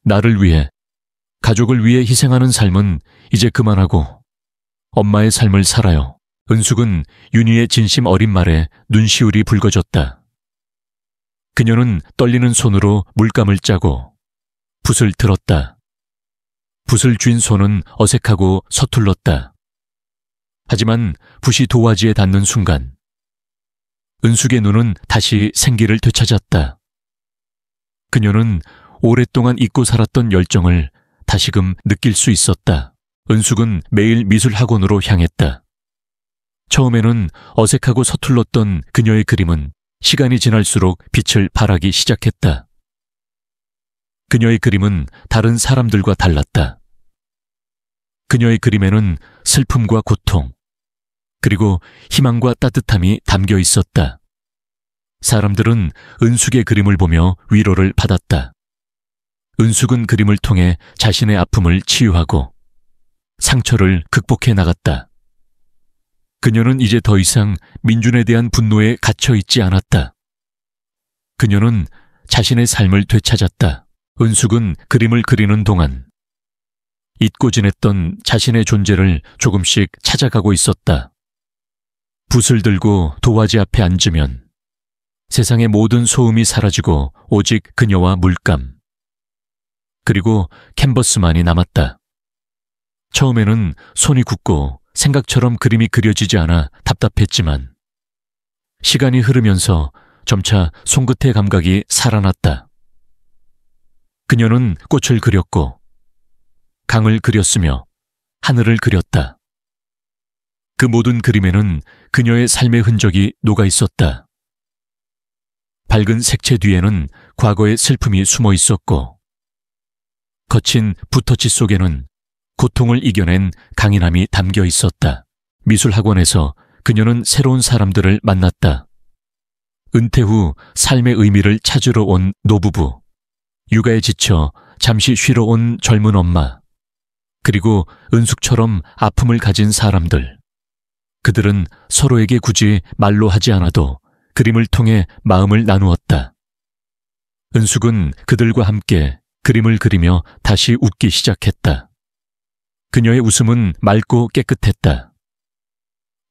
나를 위해, 가족을 위해 희생하는 삶은 이제 그만하고 엄마의 삶을 살아요. 은숙은 윤희의 진심 어린 말에 눈시울이 붉어졌다. 그녀는 떨리는 손으로 물감을 짜고 붓을 들었다. 붓을 쥔 손은 어색하고 서툴렀다. 하지만 붓이 도화지에 닿는 순간 은숙의 눈은 다시 생기를 되찾았다. 그녀는 오랫동안 잊고 살았던 열정을 다시금 느낄 수 있었다. 은숙은 매일 미술학원으로 향했다. 처음에는 어색하고 서툴렀던 그녀의 그림은 시간이 지날수록 빛을 발하기 시작했다. 그녀의 그림은 다른 사람들과 달랐다. 그녀의 그림에는 슬픔과 고통, 그리고 희망과 따뜻함이 담겨 있었다. 사람들은 은숙의 그림을 보며 위로를 받았다. 은숙은 그림을 통해 자신의 아픔을 치유하고 상처를 극복해 나갔다. 그녀는 이제 더 이상 민준에 대한 분노에 갇혀 있지 않았다. 그녀는 자신의 삶을 되찾았다. 은숙은 그림을 그리는 동안 잊고 지냈던 자신의 존재를 조금씩 찾아가고 있었다. 붓을 들고 도화지 앞에 앉으면 세상의 모든 소음이 사라지고 오직 그녀와 물감, 그리고 캔버스만이 남았다. 처음에는 손이 굳고 생각처럼 그림이 그려지지 않아 답답했지만 시간이 흐르면서 점차 손끝의 감각이 살아났다. 그녀는 꽃을 그렸고 강을 그렸으며 하늘을 그렸다. 그 모든 그림에는 그녀의 삶의 흔적이 녹아 있었다. 밝은 색채 뒤에는 과거의 슬픔이 숨어 있었고 거친 붓터치 속에는 고통을 이겨낸 강인함이 담겨 있었다. 미술학원에서 그녀는 새로운 사람들을 만났다. 은퇴 후 삶의 의미를 찾으러 온 노부부, 육아에 지쳐 잠시 쉬러 온 젊은 엄마, 그리고 은숙처럼 아픔을 가진 사람들. 그들은 서로에게 굳이 말로 하지 않아도 그림을 통해 마음을 나누었다. 은숙은 그들과 함께 그림을 그리며 다시 웃기 시작했다. 그녀의 웃음은 맑고 깨끗했다.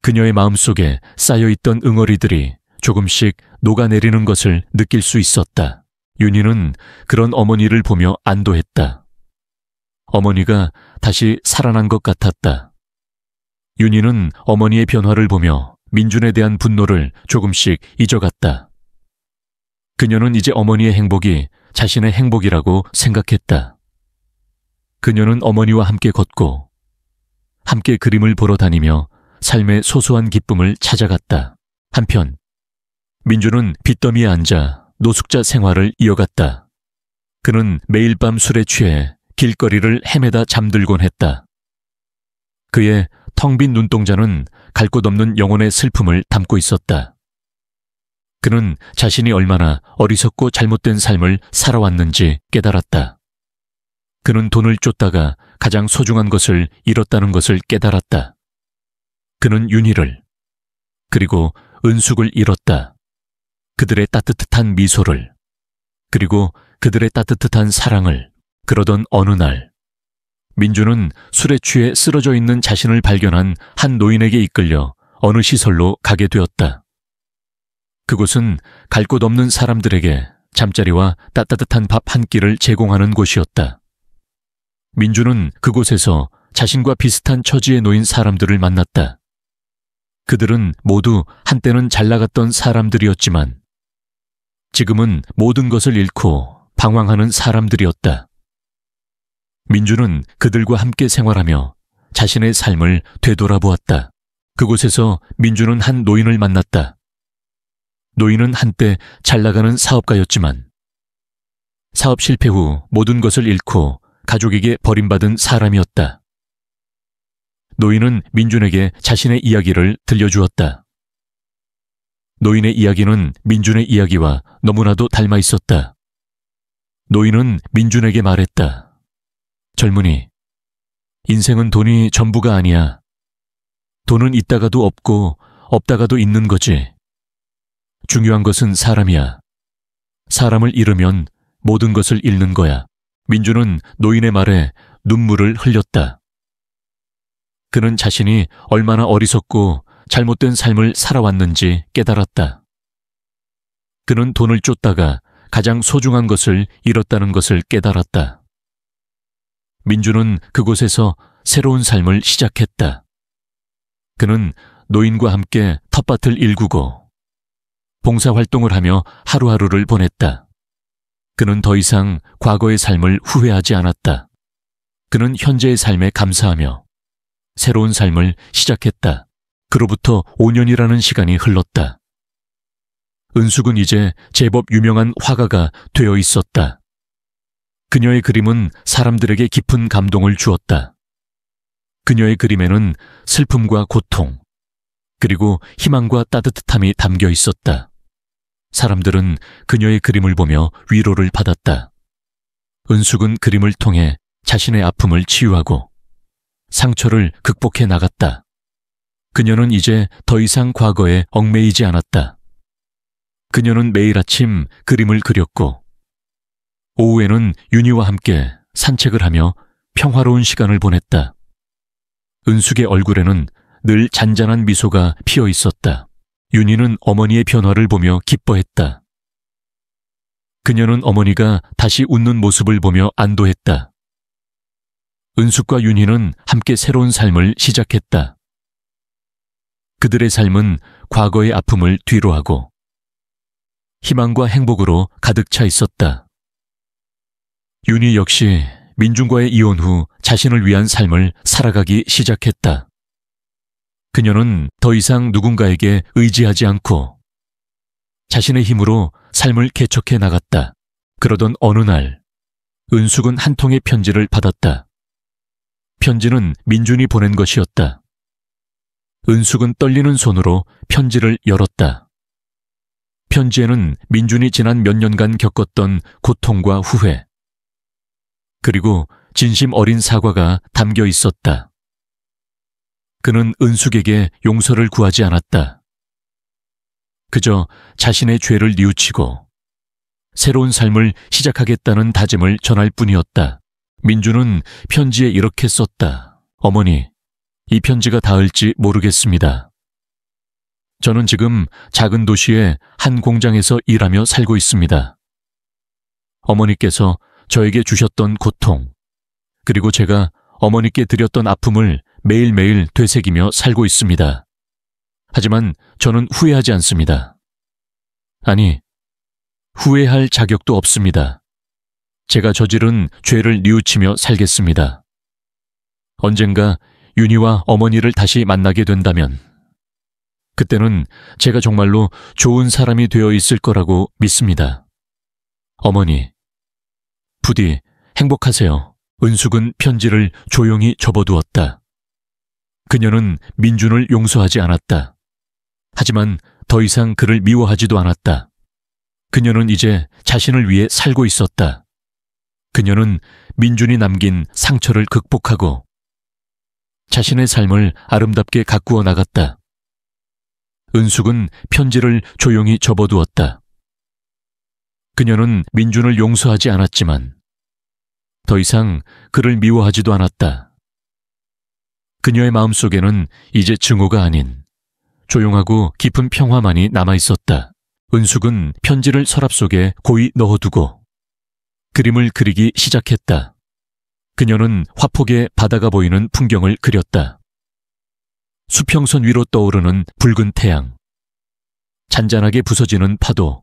그녀의 마음속에 쌓여있던 응어리들이 조금씩 녹아내리는 것을 느낄 수 있었다. 윤희는 그런 어머니를 보며 안도했다. 어머니가 다시 살아난 것 같았다. 윤희는 어머니의 변화를 보며 민준에 대한 분노를 조금씩 잊어갔다. 그녀는 이제 어머니의 행복이 자신의 행복이라고 생각했다. 그녀는 어머니와 함께 걷고 함께 그림을 보러 다니며 삶의 소소한 기쁨을 찾아갔다. 한편 민준은 빚더미에 앉아 노숙자 생활을 이어갔다. 그는 매일 밤 술에 취해 길거리를 헤매다 잠들곤 했다. 그의 텅 빈 눈동자는 갈 곳 없는 영혼의 슬픔을 담고 있었다. 그는 자신이 얼마나 어리석고 잘못된 삶을 살아왔는지 깨달았다. 그는 돈을 쫓다가 가장 소중한 것을 잃었다는 것을 깨달았다. 그는 윤희를, 그리고 은숙을 잃었다. 그들의 따뜻한 미소를, 그리고 그들의 따뜻한 사랑을. 그러던 어느 날, 민준은 술에 취해 쓰러져 있는 자신을 발견한 한 노인에게 이끌려 어느 시설로 가게 되었다. 그곳은 갈 곳 없는 사람들에게 잠자리와 따뜻한 밥 한 끼를 제공하는 곳이었다. 민준은 그곳에서 자신과 비슷한 처지에 놓인 사람들을 만났다. 그들은 모두 한때는 잘 나갔던 사람들이었지만 지금은 모든 것을 잃고 방황하는 사람들이었다. 민준은 그들과 함께 생활하며 자신의 삶을 되돌아보았다. 그곳에서 민준은 한 노인을 만났다. 노인은 한때 잘 나가는 사업가였지만 사업 실패 후 모든 것을 잃고 가족에게 버림받은 사람이었다. 노인은 민준에게 자신의 이야기를 들려주었다. 노인의 이야기는 민준의 이야기와 너무나도 닮아 있었다. 노인은 민준에게 말했다. 젊은이, 인생은 돈이 전부가 아니야. 돈은 있다가도 없고 없다가도 있는 거지. 중요한 것은 사람이야. 사람을 잃으면 모든 것을 잃는 거야. 민준은 노인의 말에 눈물을 흘렸다. 그는 자신이 얼마나 어리석고 잘못된 삶을 살아왔는지 깨달았다. 그는 돈을 쫓다가 가장 소중한 것을 잃었다는 것을 깨달았다. 민준은 그곳에서 새로운 삶을 시작했다. 그는 노인과 함께 텃밭을 일구고 봉사활동을 하며 하루하루를 보냈다. 그는 더 이상 과거의 삶을 후회하지 않았다. 그는 현재의 삶에 감사하며 새로운 삶을 시작했다. 그로부터 5년이라는 시간이 흘렀다. 은숙은 이제 제법 유명한 화가가 되어 있었다. 그녀의 그림은 사람들에게 깊은 감동을 주었다. 그녀의 그림에는 슬픔과 고통, 그리고 희망과 따뜻함이 담겨 있었다. 사람들은 그녀의 그림을 보며 위로를 받았다. 은숙은 그림을 통해 자신의 아픔을 치유하고 상처를 극복해 나갔다. 그녀는 이제 더 이상 과거에 얽매이지 않았다. 그녀는 매일 아침 그림을 그렸고 오후에는 윤희와 함께 산책을 하며 평화로운 시간을 보냈다. 은숙의 얼굴에는 늘 잔잔한 미소가 피어 있었다. 윤희는 어머니의 변화를 보며 기뻐했다. 그녀는 어머니가 다시 웃는 모습을 보며 안도했다. 은숙과 윤희는 함께 새로운 삶을 시작했다. 그들의 삶은 과거의 아픔을 뒤로하고 희망과 행복으로 가득 차 있었다. 윤희 역시 민준과의 이혼 후 자신을 위한 삶을 살아가기 시작했다. 그녀는 더 이상 누군가에게 의지하지 않고 자신의 힘으로 삶을 개척해 나갔다. 그러던 어느 날 은숙은 한 통의 편지를 받았다. 편지는 민준이 보낸 것이었다. 은숙은 떨리는 손으로 편지를 열었다. 편지에는 민준이 지난 몇 년간 겪었던 고통과 후회, 그리고 진심 어린 사과가 담겨 있었다. 그는 은숙에게 용서를 구하지 않았다. 그저 자신의 죄를 뉘우치고 새로운 삶을 시작하겠다는 다짐을 전할 뿐이었다. 민준은 편지에 이렇게 썼다. 어머니, 이 편지가 닿을지 모르겠습니다. 저는 지금 작은 도시의 한 공장에서 일하며 살고 있습니다. 어머니께서 저에게 주셨던 고통, 그리고 제가 어머니께 드렸던 아픔을 매일매일 되새기며 살고 있습니다. 하지만 저는 후회하지 않습니다. 아니, 후회할 자격도 없습니다. 제가 저지른 죄를 뉘우치며 살겠습니다. 언젠가 윤희와 어머니를 다시 만나게 된다면 그때는 제가 정말로 좋은 사람이 되어 있을 거라고 믿습니다. 어머니, 부디 행복하세요. 은숙은 편지를 조용히 접어두었다. 그녀는 민준을 용서하지 않았다. 하지만 더 이상 그를 미워하지도 않았다. 그녀는 이제 자신을 위해 살고 있었다. 그녀는 민준이 남긴 상처를 극복하고 자신의 삶을 아름답게 가꾸어 나갔다. 은숙은 편지를 조용히 접어두었다. 그녀는 민준을 용서하지 않았지만 더 이상 그를 미워하지도 않았다. 그녀의 마음속에는 이제 증오가 아닌 조용하고 깊은 평화만이 남아있었다. 은숙은 편지를 서랍 속에 고이 넣어두고 그림을 그리기 시작했다. 그녀는 화폭에 바다가 보이는 풍경을 그렸다. 수평선 위로 떠오르는 붉은 태양, 잔잔하게 부서지는 파도,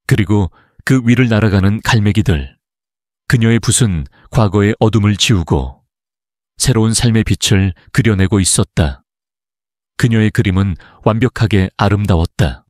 그리고 그 위를 날아가는 갈매기들. 그녀의 붓은 과거의 어둠을 지우고 새로운 삶의 빛을 그려내고 있었다. 그녀의 그림은 완벽하게 아름다웠다.